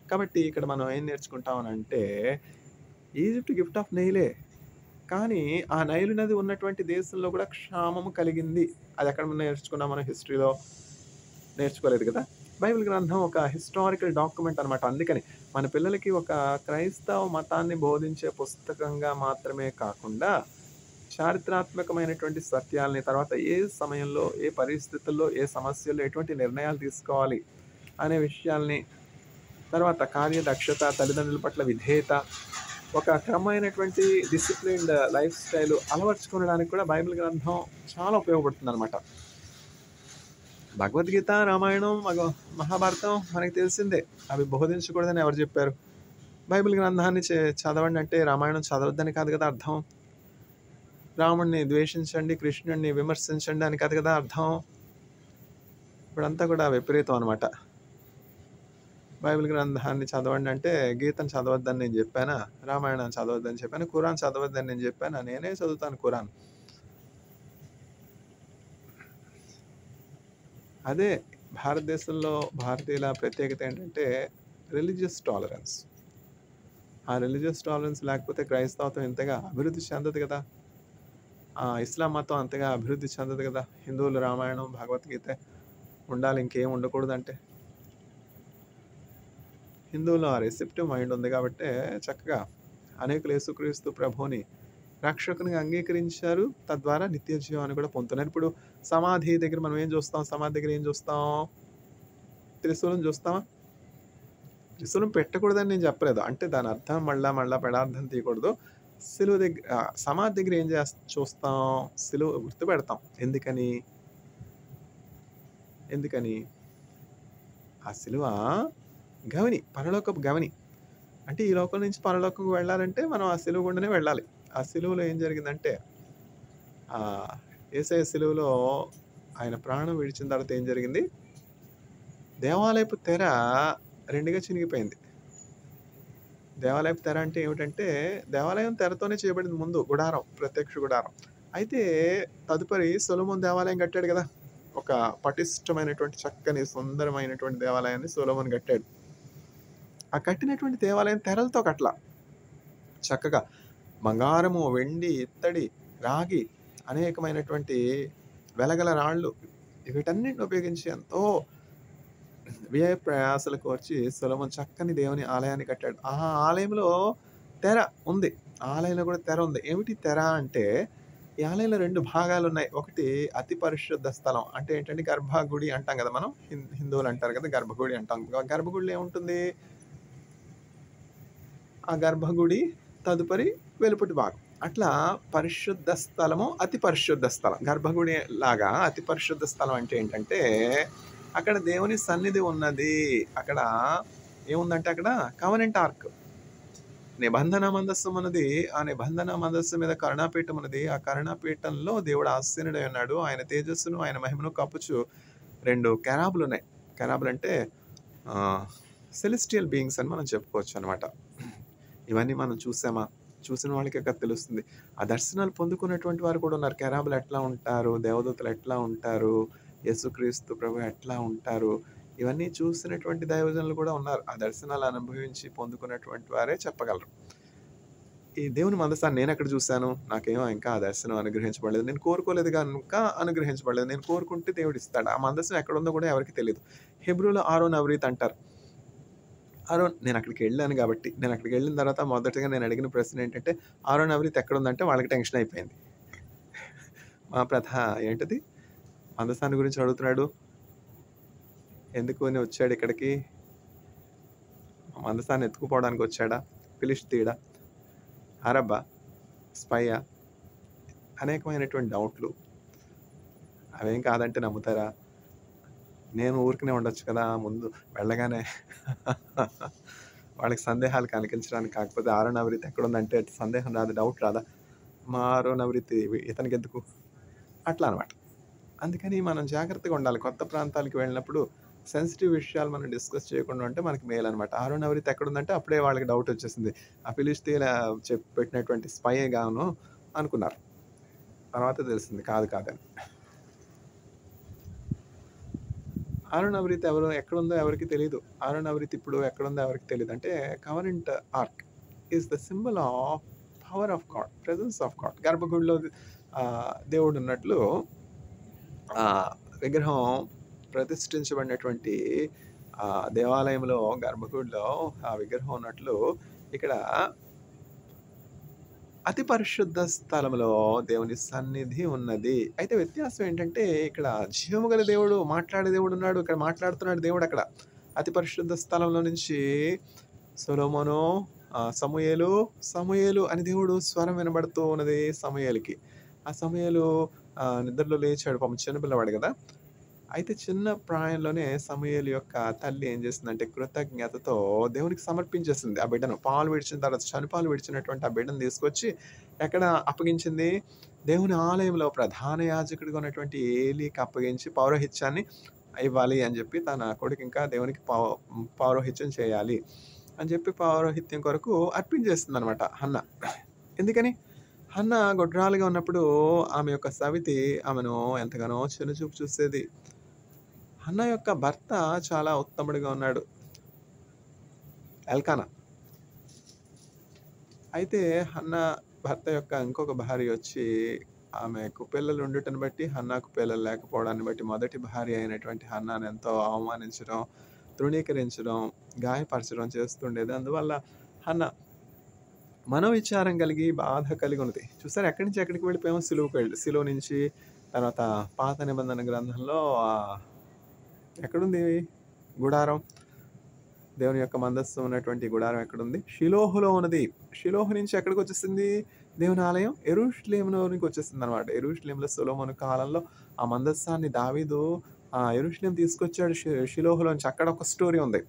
కాబట్టి ఇక్కడ మనం ఏం నేర్చుకుంటామనంటే ఈజిప్ట్ గిఫ్ట్ ఆఫ్ నైలే. కానీ ఆ నైలు నది ఉన్నటువంటి దేశంలో కూడా క్షామము కలిగింది. అది ఎక్కడ నేర్చుకున్నాం మనం హిస్టరీలో? నేర్చుకోలేదు కదా! బైబిల్ గ్రంథం ఒక హిస్టారికల్ డాక్యుమెంట్ అనమాట. అందుకని మన పిల్లలకి ఒక క్రైస్తవ మతాన్ని బోధించే పుస్తకంగా మాత్రమే కాకుండా చారిత్రాత్మకమైనటువంటి సత్యాల్ని, తర్వాత ఏ సమయంలో, ఏ పరిస్థితుల్లో, ఏ సమస్యల్లో ఎటువంటి నిర్ణయాలు తీసుకోవాలి అనే విషయాల్ని, తర్వాత కార్యదక్షత, తల్లిదండ్రుల పట్ల విధేయత, ఒక క్రమమైనటువంటి డిసిప్లిన్డ్ లైఫ్ స్టైల్ అలవర్చుకోవడానికి కూడా బైబిల్ గ్రంథం చాలా ఉపయోగపడుతుందనమాట. భగవద్గీత, రామాయణం, మహాభారతం మనకి తెలిసిందే. అవి బోధించకూడదని ఎవరు చెప్పారు? బైబిల్ గ్రంథాన్ని చదవండి అంటే రామాయణం చదవద్దని కాదు కదా అర్థం. రాముడిని ద్వేషించండి, కృష్ణుడిని విమర్శించండి అని కాదు కదా అర్థం. ఇప్పుడంతా కూడా విపరీతం అనమాట. బైబిల్ గ్రంథాన్ని చదవండి అంటే గీతను చదవద్దని నేను చెప్పానా? రామాయణాన్ని చదవద్దని చెప్పానా? ఖురాన్ చదవద్దని నేను చెప్పానా? నేనే చదువుతాను ఖురాన్. అదే భారతదేశంలో భారతీయుల ప్రత్యేకత ఏంటంటే రిలీజియస్ టాలరెన్స్. ఆ రిలీజియస్ టాలరెన్స్ లేకపోతే క్రైస్తవత్వం ఇంతగా అభివృద్ధి చెందదు కదా! ఇస్లాం మతం అంతగా అభివృద్ధి చెందదు కదా! హిందువులు రామాయణం, భగవద్గీత ఉండాలి, ఇంకేం ఉండకూడదంటే. హిందువులో ఆ రిసెప్టివ్ మైండ్ ఉంది కాబట్టే చక్కగా అనేకులు యేసుక్రీస్తు ప్రభువుని రక్షకునిగా అంగీకరించారు. తద్వారా నిత్య జీవాన్ని కూడా పొందుతున్నారు. ఇప్పుడు సమాధి దగ్గర మనం ఏం చూస్తాం? సమాధి దగ్గర ఏం చూస్తాం? త్రిశూలం చూస్తామా? త్రిశూలం పెట్టకూడదని నేను చెప్పలేదు. అంటే దాని అర్థం మళ్ళా పెడార్థం తీయకూడదు. సిలువ సమాధి దగ్గర ఏం చూస్తాం? సిలువ గుర్తుపెడతాం. ఎందుకని? ఆ సిలువ గవిని, పరలోకపు గవిని. అంటే ఈ లోకం నుంచి పరలోకంకు వెళ్ళాలంటే మనం ఆ సిలువ గుండానే వెళ్ళాలి. ఆ సిలువలో ఏం జరిగిందంటే యేసయ్య సిలువలో ఆయన ప్రాణం విడిచిన తర్వాత ఏం జరిగింది? దేవాలయపు తెర 2గా చినిగిపోయింది. దేవాలయపు తెర అంటే ఏమిటంటే దేవాలయం తెరతోనే చేయబడింది ముందు గుడారం, ప్రత్యక్ష గుడారం. అయితే తదుపరి సొలొమోను దేవాలయం కట్టాడు కదా! ఒక పటిష్టమైనటువంటి చక్కని సుందరమైనటువంటి దేవాలయాన్ని సొలొమోను కట్టాడు. ఆ కట్టినటువంటి దేవాలయం తెరలతో కట్టలా. చక్కగా బంగారము, వెండి, ఇత్తడి, రాగి అనేకమైనటువంటి వెలగల రాళ్ళు వీటన్నిటిని ఉపయోగించి ఎంతో వ్యయ ప్రయాసలు కోర్చి సొలొమోను చక్కని దేవుని ఆలయాన్ని కట్టాడు. ఆ ఆలయంలో తెర ఉంది. ఆలయంలో కూడా తెర ఉంది. ఏమిటి తెర అంటే ఈ ఆలయంలో 2 భాగాలున్నాయి. ఒకటి అతి పరిశుద్ధ స్థలం. అంటే ఏంటంటే గర్భగుడి అంటాం కదా మనం. హిందువులు అంటారు కదా గర్భగుడి అంటాం. గర్భగుడిలో ఏముంటుంది? ఆ గర్భగుడి తదుపరి వెలుపటి భాగం. అట్లా పరిశుద్ధ స్థలము, అతి పరిశుద్ధ స్థలం. గర్భగుడి లాగా అతి పరిశుద్ధ స్థలం అంటే ఏంటంటే అక్కడ దేవుని సన్నిధి ఉన్నది. అక్కడ ఏముందంటే అక్కడ కవనెంట్ ఆర్క్, నిబంధన మందస్సు ఉన్నది. ఆ నిబంధన మందస్సు మీద కరుణాపీఠం ఉన్నది. ఆ కరుణాపీఠంలో దేవుడు ఆసీనుడై ఉన్నాడు. ఆయన తేజస్సును, ఆయన మహిమను కప్పుచు 2 కెరాబులు ఉన్నాయి. కెరాబులు అంటే సెలెస్టియల్ బీయింగ్స్ అని మనం చెప్పుకోవచ్చు అనమాట. ఇవన్నీ మనం చూసామా? చూసిన వాళ్ళకే కదా తెలుస్తుంది. ఆ దర్శనాలు పొందుకున్నటువంటి వారు కూడా ఉన్నారు. కెరాబులు ఎట్లా ఉంటారు? దేవదూతలు ఎట్లా ఉంటారు? యేసుక్రీస్తు ప్రభు ఎట్లా ఉంటారు? ఇవన్నీ చూసినటువంటి దైవజనులు కూడా ఉన్నారు. ఆ దర్శనాలు అనుభవించి పొందుకున్నటువంటి వారే చెప్పగలరు. ఈ దేవుని మందసాన్ని నేనెక్కడ చూశాను? నాకేమో ఇంకా ఆ దర్శనం అనుగ్రహించబడలేదు. నేను కోరుకోలేదు గనుక అనుగ్రహించబడలేదు. నేను కోరుకుంటే దేవుడు ఇస్తాడు. ఆ మందసం ఎక్కడుందో కూడా ఎవరికీ తెలీదు. హెబ్రూలో ఆరోన్ అవరీత్ అంటారు. నేను అక్కడికి వెళ్ళాను కాబట్టి, నేను అక్కడికి వెళ్ళిన తర్వాత మొదటగా నేను అడిగిన ప్రశ్న ఏంటంటే, ఆరోన్ అవరీత్ ఎక్కడుందంటే వాళ్ళకి టెన్షన్ అయిపోయింది. మా ఏంటిది? మందసాన్ని గురించి అడుగుతున్నాడు. ఎందుకు అని వచ్చాడు ఇక్కడికి? మందసాన్ని ఎత్తుకుపోవడానికి వచ్చాడా? ఫిలిష్తీయుడా? అరబ్బా? స్పైయా? అనేకమైనటువంటి డౌట్లు. అవేం కాదంటే నమ్ముతారా? నేను ఊరికనే ఉండొచ్చు కదా! ముందు వెళ్ళగానే వాళ్ళకి సందేహాలు కలిగించడానికి. కాకపోతే ఆరోన్ అవరీత్ ఎక్కడుందంటే సందేహం రాదు, డౌట్ రాదా? మా ఆరోన్ అవరీత్ ఇతనికెందుకు? అట్లా అనమాట. అందుకని మనం జాగ్రత్తగా ఉండాలి. కొత్త ప్రాంతాలకు వెళ్ళినప్పుడు సెన్సిటివ్ విషయాలు మనం డిస్కస్ చేయకుండా ఉంటే మనకి మేలనమాట. ఆరోన్ అవరీత్ ఎక్కడుందంటే అప్పుడే వాళ్ళకి డౌట్ వచ్చేసింది. ఆ ఫిలిష్తీయుల పెట్టినటువంటి స్పైయే గాను అనుకున్నారు. తర్వాత తెలిసింది కాదని. ఆరోన్ అవరీత్ ఎవరు? ఎక్కడుందో ఎవరికీ తెలీదు. ఆరోన్ అవరీత్ ఇప్పుడు ఎక్కడుందో ఎవరికీ తెలీదు. అంటే covenant arc is the symbol of power of God, presence of God. గర్భగుడిలో దేవుడు ఉన్నట్లు విగ్రహం ప్రతిష్ఠించబడినటువంటి దేవాలయంలో గర్భగుడిలో ఆ విగ్రహం ఉన్నట్లు ఇక్కడ అతి పరిశుద్ధ స్థలంలో దేవుని సన్నిధి ఉన్నది. అయితే వ్యత్యాసం ఏంటంటే ఇక్కడ జీవము గల దేవుడు, మాట్లాడే దేవుడు ఉన్నాడు. ఇక్కడ మాట్లాడుతున్నాడు దేవుడు అక్కడ. అతి పరిశుద్ధ స్థలంలో నుంచి సొలొమోను, సమూయేలు అని దేవుడు స్వరం వినబడుతూ ఉన్నది సమూయేలుకి. ఆ సమూయేలు నిద్రలో లేచాడు. పాపం చిన్నపిల్లవాడు కదా! అయితే చిన్న ప్రాయంలోనే సమూయేలు యొక్క తల్లి ఏం చేసిందంటే కృతజ్ఞతతో దేవునికి సమర్పించేసింది ఆ బిడ్డను. పాలు విడిచిన తర్వాత చనుపాలు విడిచినటువంటి ఆ బిడ్డను తీసుకొచ్చి ఎక్కడ అప్పగించింది? దేవుని ఆలయంలో ప్రధాన యాజకుడిగా ఉన్నటువంటి ఏలీకి అప్పగించి పౌరోహిత్యాన్ని ఇవ్వాలి అని చెప్పి తన కొడుకు ఇంకా దేవునికి పౌరోహిత్యం చేయాలి అని చెప్పి పౌరోహిత్యం కొరకు అర్పించేస్తుందనమాట హన్న. ఎందుకని? హన్న గొడ్రాలుగా ఉన్నప్పుడు ఆమె యొక్క సవితి ఆమెను ఎంతగానో చిన్నచూపు చూసేది. హన్న యొక్క భర్త చాలా ఉత్తముడిగా ఉన్నాడు, ఎల్కానా. అయితే హన్న భర్త యొక్క ఇంకొక భార్య వచ్చి ఆమెకు పిల్లలు ఉండుటను బట్టి హన్నాకు పిల్లలు లేకపోవడాన్ని బట్టి మొదటి భార్య అయినటువంటి హన్నాను ఎంతో అవమానించడం, తృణీకరించడం, గాయపరచడం చేస్తుండేది. అందువల్ల హన్న మనోవిచారం కలిగి బాధ కలిగి ఉన్నది. చూసారా ఎక్కడి నుంచి ఎక్కడికి వెళ్ళిపోయామో సిలువ నుంచి తర్వాత పాత నిబంధన గ్రంథంలో ఎక్కడుంది గుడారం? దేవుని యొక్క మందస్సు ఉన్నటువంటి గుడారం ఎక్కడుంది? షిలోహులో ఉన్నది. షిలోహు నుంచి ఎక్కడికి వచ్చేసింది? దేవుని ఆలయం యెరూషలేములోనికి వచ్చేసింది అనమాట. యెరూషలేములో సొలొమోను కాలంలో ఆ మందస్సాన్ని దావీదు యెరూషలేం తీసుకొచ్చాడు షిలోహులోంచి. అక్కడ ఒక స్టోరీ ఉంది.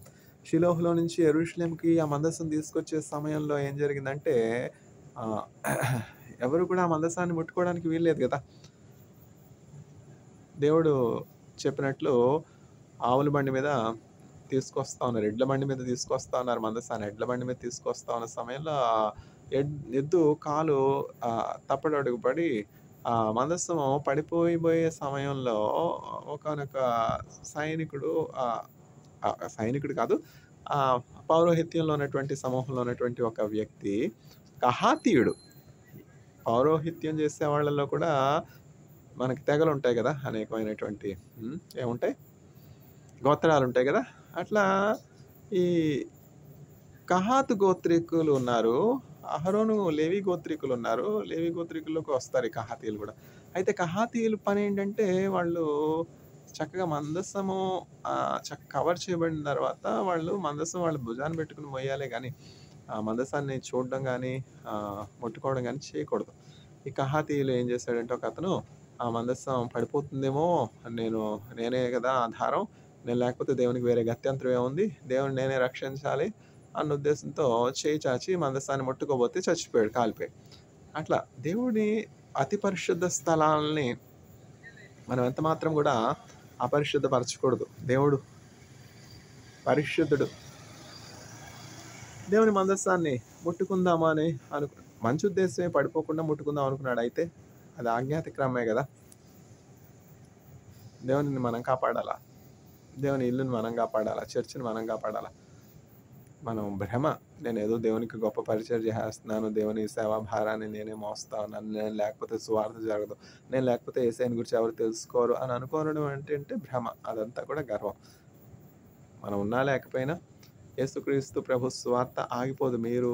షిలోహులో నుంచి యెరూషలేంకి ఆ మందస్సును తీసుకొచ్చే సమయంలో ఏం జరిగిందంటే ఆహ్, ఎవరు కూడా ఆ మందసాన్ని ముట్టుకోవడానికి వీల్లేదు గదా! దేవుడు చెప్పినట్లు ఆవుల బండి మీద తీసుకొస్తా ఉన్నారు. ఎడ్ల బండి మీద తీసుకొస్తా ఉన్నారు మందసాన్ని. ఎడ్ల బండి మీద తీసుకొస్తా ఉన్న సమయంలో ఎద్దు కాలు తప్పటడుగు పడి మందస్సము పడిపోయే సమయంలో ఒకానొక సైనికుడు సైనికుడు కాదు, పౌరోహిత్యంలో ఉన్నటువంటి సమూహంలో ఉన్నటువంటి ఒక వ్యక్తి కహాతీయుడు. పౌరోహిత్యం చేసే వాళ్ళలో కూడా మనకి తెగలుంటాయి గదా! అనేకమైనటువంటి ఏముంటాయి? గోత్రాలుంటాయి గదా! అట్లా ఈ కహాతు గోత్రీకులు ఉన్నారు. అహరోను లేవి గోత్రీకులున్నారు. లేవి గోత్రీకుల్లోకి వస్తారు ఈ కహాతీయులు గూడా. అయితే కహాతీయుల పనేంటంటే వాళ్ళు చక్కగా మందస్సము కవర్ చేయబడిన తర్వాత వాళ్ళు మందస్సం వాళ్ళ భుజాన పెట్టుకొని మోయాలే గానీ, ఆ మందసాన్ని చూడడం గానీ, ముట్టుకోవడం గానీ చేయకూడదు. ఈ కహాతీయులు ఏం చేశాడంటే ఒకతను ఆ మందస్సం పడిపోతుందేమో, నేనే గదా ఆధారం. నేను లేకపోతే దేవునికి వేరే గత్యంతరం ఏముంది? దేవుడిని నేనే రక్షించాలి అన్న ఉద్దేశంతో చేయి చాచి మందసాన్ని ముట్టుకోబోతే చచ్చిపోయాడు, కాలిపోయాడు. అట్లా దేవుడి అతి పరిశుద్ధ స్థలాల్ని మనం ఎంత మాత్రం గూడా అపరిశుద్ధపరచకూడదు. దేవుడు పరిశుద్ధుడు. దేవుని మందస్సాన్ని ముట్టుకుందామా అని మంచి ఉద్దేశమే, పడిపోకుండా ముట్టుకుందాం అనుకున్నాడు. అయితే అది ఆజ్ఞాతిక్రమే గదా! దేవునిని మనం కాపాడాలా? దేవుని ఇల్లుని మనం కాపాడాలా? చర్చిని మనం కాపాడాలా? మనం నేనేదో దేవునికి గొప్ప పరిచర్య చేసేస్తున్నాను, దేవుని సేవా భారాన్ని నేనే మోస్తా ఉన్నాను, నేను లేకపోతే సువార్త జరగదు, నేను లేకపోతే యేసయ్యని గురించి ఎవరు తెలుసుకోరు అని అనుకోవడం అంటే భ్రమ. అదంతా కూడా గర్వం. మనం ఉన్నా లేకపోయినా యేసుక్రీస్తు ప్రభు సువార్త ఆగిపోదు. మీరు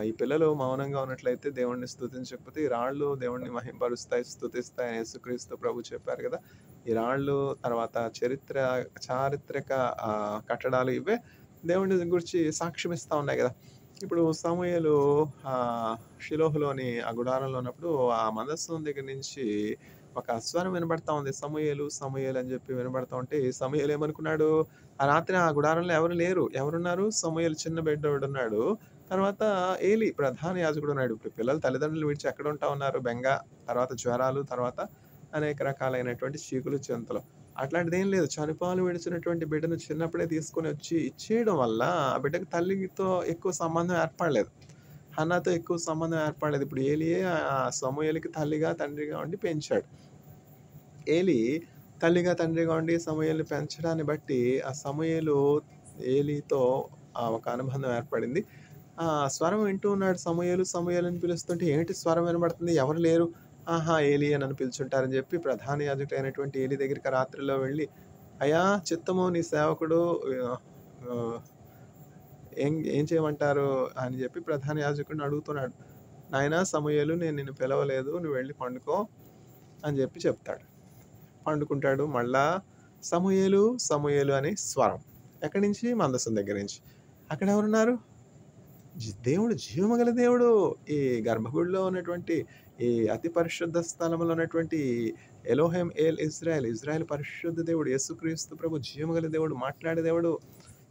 ఈ పిల్లలు మౌనంగా ఉన్నట్లయితే దేవుణ్ణి స్తుతించకపోతే ఈ రాళ్ళు దేవుణ్ణి మహింపరుస్తాయి, స్తుతిస్తాయి అని యేసుక్రీస్తు ప్రభు చెప్పారు కదా! ఈ రాళ్ళు తర్వాత చారిత్రక కట్టడాలు ఇవే దేవుని గురించి సాక్ష్యం ఇస్తా ఉన్నాయి కదా! ఇప్పుడు సమూయేలు షిలోహులోని ఆ గుడారంలో ఉన్నప్పుడు ఆ మందసం దగ్గర నుంచి ఒక స్వరం వినబడతా ఉంది. సమూయేలు, సమూయేలు అని చెప్పి వినబడతా ఉంటే సమూయేలు ఏమనుకున్నాడు? ఆ రాత్రి ఆ గుడారంలో ఎవరు లేరు. ఎవరున్నారు? సమూయేలు చిన్న బిడ్డోడున్నాడు. తర్వాత ఏలీ ప్రధాన యాజకుడున్నాడు. ఇప్పుడు పిల్లలు తల్లిదండ్రులు విడిచి ఎక్కడ ఉంటా ఉన్నారు? బెంగ, తర్వాత జ్వరాలు, తర్వాత అనేక రకాలైనటువంటి చీకులు, చింతలు. అట్లాంటిదేం లేదు. చనుపాలు విడిచినటువంటి బిడ్డను చిన్నప్పుడే తీసుకొని వచ్చి ఇచ్చేయడం వల్ల ఆ బిడ్డకి తల్లితో ఎక్కువ సంబంధం ఏర్పడలేదు. హన్నాతో ఎక్కువ సంబంధం ఏర్పడలేదు. ఇప్పుడు ఏలీయే సమూయేలుకి తల్లిగా, తండ్రిగా ఉండి పెంచాడు. ఏలీ తల్లిగా, తండ్రిగా ఉండి సమూయేలుని పెంచడాన్ని బట్టి ఆ సమూయేలు ఏలీతో ఒక అనుబంధం ఏర్పడింది. స్వరం వింటూ ఉన్నాడు సమూయేలు, సమూయేలు అని పిలుస్తుంటే ఏంటి స్వరం వినబడుతుంది? ఎవరు లేరు. ఆహా! ఏలీ నన్ను పిలుచుంటారని చెప్పి ప్రధాన యాజకుడైనటువంటి ఏలీ దగ్గరికి రాత్రిలో వెళ్ళి, అయ్యా చిత్తము నీ సేవకుడు ఆహ్, ఏం ఏం చేయమంటారు అని చెప్పి ప్రధాన యాజకుడిని అడుగుతున్నాడు. నాయనా సమూయేలు, నేను నిన్ను పిలవలేదు, నువ్వు వెళ్ళి పండుకో అని చెప్పి చెప్తాడు. పండుకుంటాడు. మళ్ళా సమూయేలు, సమూయేలు అని స్వరం. ఎక్కడి నుంచి? మందసం దగ్గర నుంచి. అక్కడ ఎవరున్నారు? దేవుడు, జీవముగల దేవుడు. ఈ గర్భగుడిలో ఉన్నటువంటి ఈ అతి పరిశుద్ధ స్థలంలో ఉన్నటువంటి ఎలోహెం ఏల్ ఇజ్రాయెల్, ఇజ్రాయెల్ పరిశుద్ధ దేవుడు, యేసుక్రీస్తు ప్రభు జీవముగల దేవుడు, మాట్లాడే దేవుడు.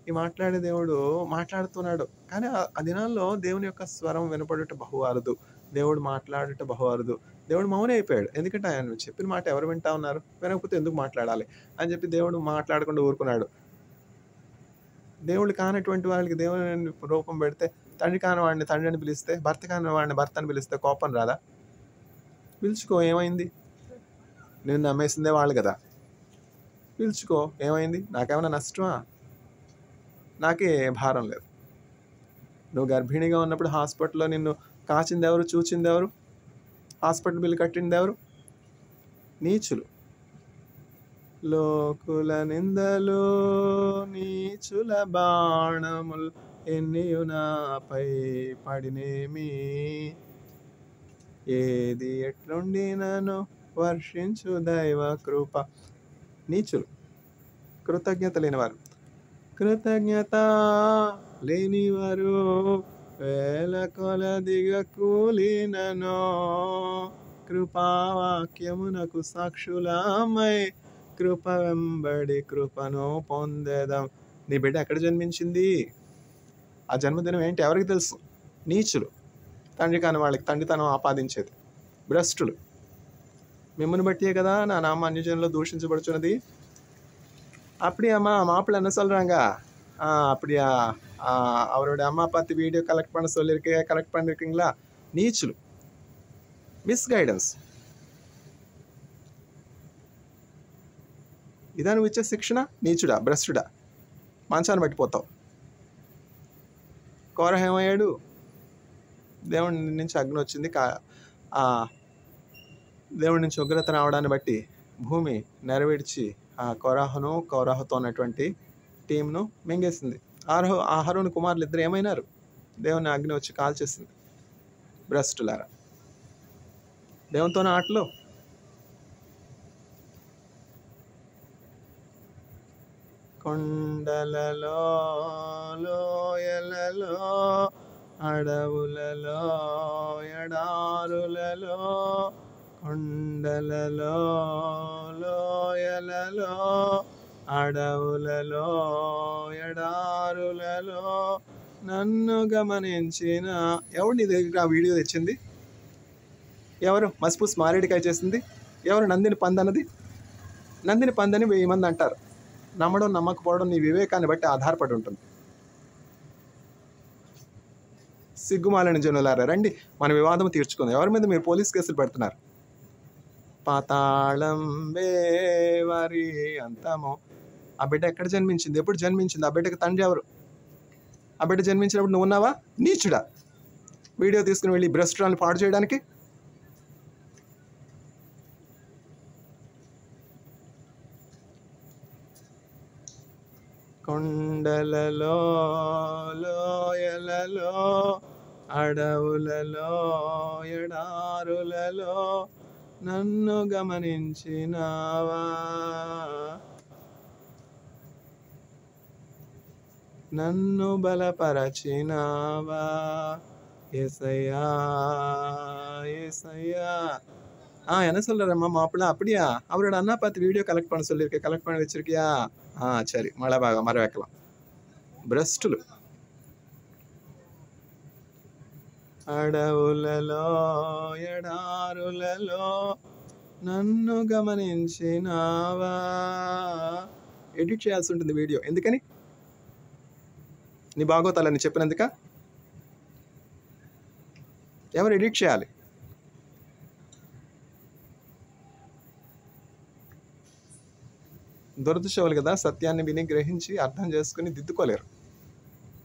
ఈ మాట్లాడే దేవుడు మాట్లాడుతున్నాడు. కానీ ఆ దినాల్లో దేవుని యొక్క స్వరం వినపడుట బహు అరుదు. దేవుడు మాట్లాడుట బహు అరుదు. దేవుడు మౌని అయిపోయాడు. ఎందుకంటే ఆయన చెప్పిన మాట ఎవరు వింటా ఉన్నారు? వినకపోతే ఎందుకు మాట్లాడాలి అని చెప్పి దేవుడు మాట్లాడకుండా ఊరుకున్నాడు. దేవుడు కానటువంటి వాళ్ళకి దేవుని రూపం పెడితే, తండ్రి కాని వాడిని తండ్రి అని పిలిస్తే, భర్త కాని వాడిని భర్త అని పిలిస్తే కోపం రాదా? పిలుచుకో, ఏమైంది? నేను నమ్మేసిందే వాళ్ళు కదా, పిలుచుకో, ఏమైంది? నాకేమైనా నష్టమా? నాకే భారం లేదు. నువ్వు గర్భిణిగా ఉన్నప్పుడు హాస్పిటల్లో నిన్ను కాచింది ఎవరు, చూచింది ఎవరు, హాస్పిటల్ బిల్లు కట్టింది ఎవరు? నీచులు. లోకుల నిందలు నీచుల బాణములు ఎన్నియు నాపై పడినేమి, ఏది ఎట్లుండినను వర్షించు దైవ కృప. నీచులు, కృతజ్ఞత లేనివారు. కృతజ్ఞత లేనివారు వేల కొలదిగా కూలినను, కృపావాక్యమునకు సాక్షులమై కృప వెంబడి కృపను పొందేదాం. నీ బిడ్డ ఎక్కడ జన్మించింది? ఆ జన్మదినం ఏంటి ఎవరికి తెలుసు? నీచులు, తండ్రి కాని వాళ్ళకి తండ్రితనం ఆపాదించేది, భ్రష్టులు. మిమ్మల్ని బట్టియే కదా నా నామ అన్యజనుల్లో దూషించబడుచున్నది. அப்படியா மாப்பிள்ளை என்ன சொல்கிறாங்க? அப்படியா, அவருடைய அம்மா பார்த்து வீடியோ கலெக்ட் பண்ண சொல்லியிருக்கீங்க, கலெக்ட் பண்ணியிருக்கீங்களா? నీచులు, మిస్గైడెన్స్. ఇదా నువ్వు ఇచ్చే శిక్షణ? నీచుడా, భ్రష్టుడా, మంచాన్ని పట్టిపోతావు. కోరహ ఏమయ్యాడు? దేవుడి నుంచి అగ్ని వచ్చింది. దేవుడి నుంచి ఉగ్రత రావడాన్ని బట్టి భూమి నెరవేర్చి ఆ కోరాహుతో ఉన్నటువంటి టీంను మింగేసింది. అహరోను కుమారులు ఇద్దరు ఏమైనారు? దేవుని అగ్ని వచ్చి కాల్చేసింది. భ్రష్టులారా, దేవునితోనే ఆటలు. కొండలలో, లోయలలో, అడవులలో, ఎడారులలో, కొండలలో, లోయలలో, అడవులలో, ఎడారులలో నన్ను గమనించిన ఎవరు నీ దగ్గర ఆ వీడియో తెచ్చింది? ఎవరు మసిపూసి మారేడికాయ చేసింది? ఎవరు నందిని పందన్నది? నందిని పందని 1000 మంది అంటారు. నమ్మడం నమ్మకపోవడం నీ వివేకాన్ని బట్టి ఆధారపడి ఉంటుంది. సిగ్గుమాలని జనులారా, రండి మన వివాదం తీర్చుకుందాం. ఎవరి మీద మీరు పోలీస్ కేసులు పెడుతున్నారు? పాతాళం వేవరి అంతమో. ఆ బిడ్డ ఎక్కడ జన్మించింది? ఎప్పుడు జన్మించింది? ఆ బిడ్డకి తండ్రి ఎవరు? ఆ బిడ్డ జన్మించినప్పుడు నువ్వు ఉన్నావా? నీచుడా, వీడియో తీసుకుని వెళ్ళి భ్రష్టురాలను పాడు చేయడానికి. కొండలలో, లోయలలో, అడవులలో, ఎడారులలో నన్ను గమనించినావా? నన్ను బలపరచినావా? యేసయ్యా, యేసయ్యా. என்ன சொல்கிறம்மா மாப்பிள்ளை? அப்படியா, அவரோட அண்ணா பார்த்து வீடியோ கலெக்ட் பண்ண சொல்லியிருக்கேன், கலெக்ட் பண்ணி வச்சிருக்கியா? சரி, மழை மர வைக்கலாம். భ్రష్టులు. అడవులలో, ఎడారులలో నన్ను గమనించినావా? ఎడిట్ చేయాల్సి ఉంటుంది వీడియో. ఎందుకని? నీ బాగోతాలని చెప్పినందుక? ఎవరు ఎడిట్ చేయాలి? దురదృష్టవులు కదా, సత్యాన్ని విని గ్రహించి అర్థం చేసుకుని దిద్దుకోలేరు.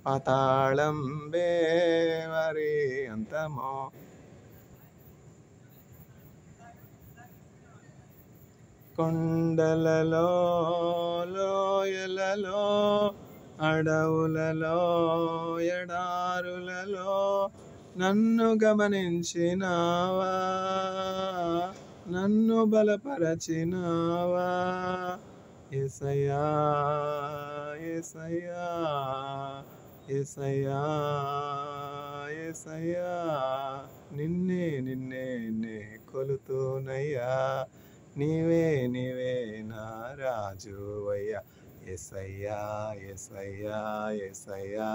పాతాళం వేవరి అంతమో. కొండలలో, లోయలలో, అడవులలో, ఎడారులలో నన్ను గమనించినావా? నన్ను బలపరచినావా? యేసయ్యా, యేసయ్యా, యేసయ్యా, యేసయ్యా. నిన్నే నిన్నే నే కొలుతునయ్యా, నీవే నీవే నా రాజువయ్యా. యేసయ్యా యేసయ్యా యేసయ్యా.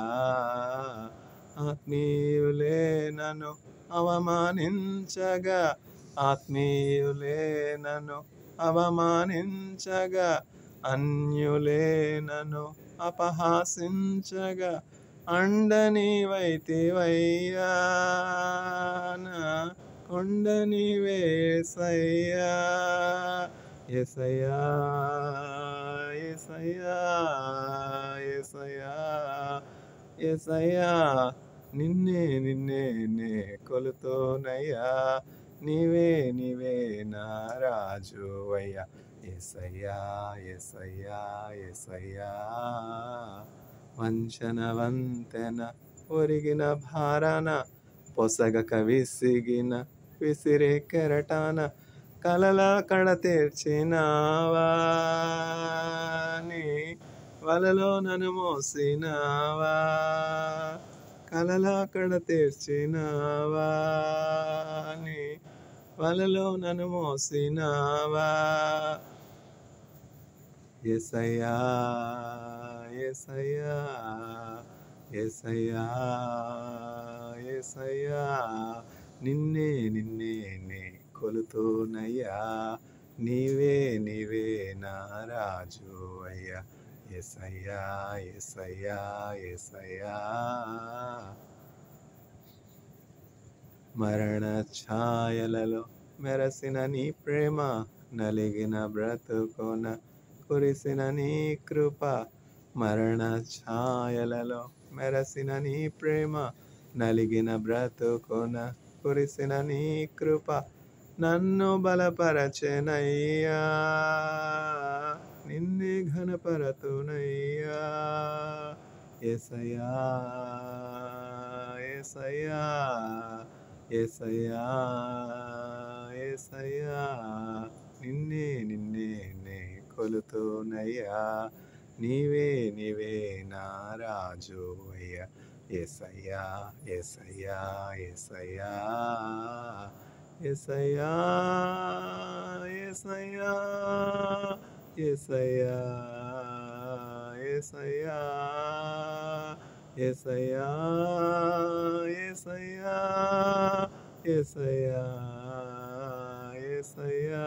ఆత్మీయులే నన్ను అవమానించగా, ఆత్మీయులే నన్ను అవమానించగా, అన్యులే నన్ను అపహాసించగా, అండ నీవైతివయ్యా, నా కొండ నీవే యేసయ్యా. యేసయ్యా యేసయ్యా యేసయ్యా యేసయ్యా. నిన్నే నిన్నే నే కొలుతోనయ్యా. నీవే నీవే నా రాజువయ్యా. యేసయ్యా యేసయ్యా యేసయ్యా. వంచన వంతెన ఒరిగిన భారాన, పొసగక విసిగిన విసిరే కెరటాన, కలల కడ తీర్చినావా, నీ వలలో నన్ను మోసినావా, కలల కడ తీర్చినావా, నీ వలలో నన్ను మోసినావా. యేసయ్యా యేసయ్యా యేసయ్యా యేసయ్యా. నిన్నే నిన్నే నే కొలుతోనయ్యా. నీవే నీవే నా రాజువయ్యా. యేసయ్యా యేసయ్యా యేసయ్యా. మరణ ఛాయలలో మెరసిన నీ ప్రేమ, నలిగిన బ్రతుకున కురిసిన నీ కృప. మరణ ఛాయలలో మెరసిన నీ ప్రేమ, నలిగిన బ్రతుకున కురిసిన నీ కృప. నన్ను బలపరచెనయ్యా, నిన్నే ఘనపరతునయ్యా. యేసయ్యా యేసయ్యా యేసయ్యా యేసయ్యా. నిన్నే నిన్నే నే కొలుతోనయ్యా. నీవే నీవే నా రాజువయ్యా. యేసయ్యా యేసయ్యా యేసయ్యా యేసయ్యా యేసయ్యా యేసయ్యా యేసయ్యా యేసయ్యా యేసయ్యా యేసయ్యా యేసయ్యా.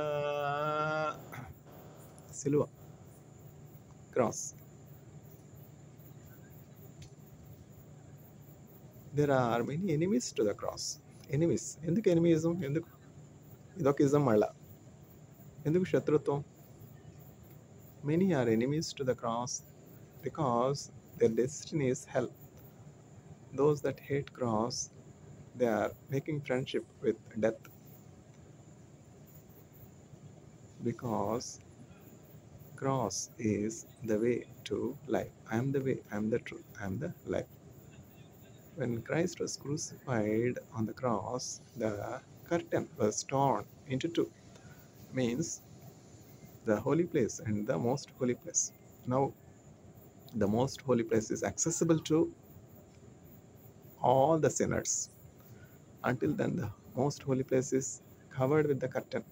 సిలువ, cross. There are many enemies to the cross. Enemies. ఎందుకు ఎనిమిజం? ఎందుకు ఇదొక ఇజం? మళ్ళా ఎందుకు శత్రుత్వం? Many are enemies to the cross because their destiny is hell. Those that hate cross, they are making friendship with death, because cross is the way to life. I am the way, I am the truth, I am the life. When Christ was crucified on the cross, the curtain was torn into two. Means the holy place and the most holy place. Now the most holy place is accessible to all the sinners. Until then, the most holy place is covered with the curtain.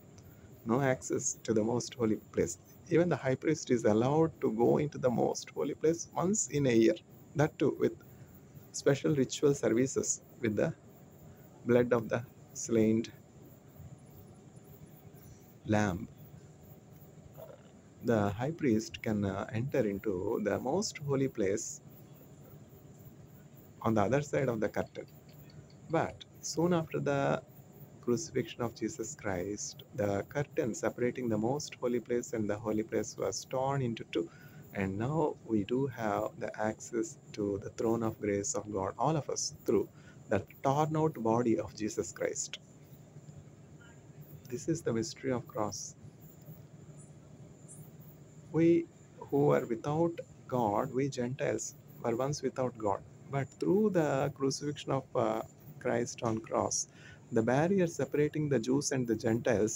No access to the most holy place. Even the high priest is allowed to go into the most holy place once in a year. That too with special ritual services with the blood of the slain lamb. The high priest can enter into the most holy place on the other side of the curtain. But soon after the crucifixion of Jesus Christ, the curtain separating the most holy place and the holy place was torn into two. And now we do have the access to the throne of grace of God, all of us, through the torn out body of Jesus Christ. This is the mystery of cross. We who are without God, we Gentiles, were once without God. But through the crucifixion of Christ on cross, the barrier separating the Jews and the Gentiles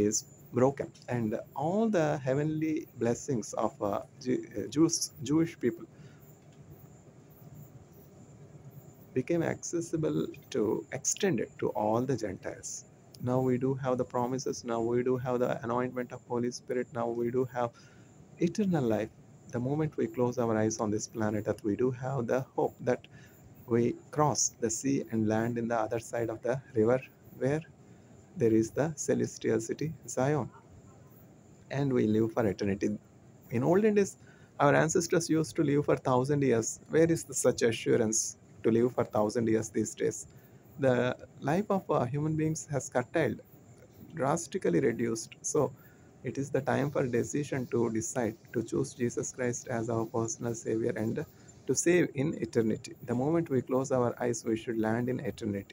is broken, and all the heavenly blessings of Jewish people became accessible to extended to all the Gentiles. Now we do have the promises. Now we do have the anointment of Holy Spirit. Now we do have eternal life. The moment we close our eyes on this planet Earth, we do have the hope that we cross the sea and land in the other side of the river where there is the celestial city Zion, and we live for eternity. In olden days, our ancestors used to live for 1,000 years. Where is the such assurance to live for 1,000 years these days? The life of human beings has curtailed, drastically reduced. So, it is the time for decision to decide to choose Jesus Christ as our personal Savior and to save in eternity. The moment we close our eyes, we should land in eternity.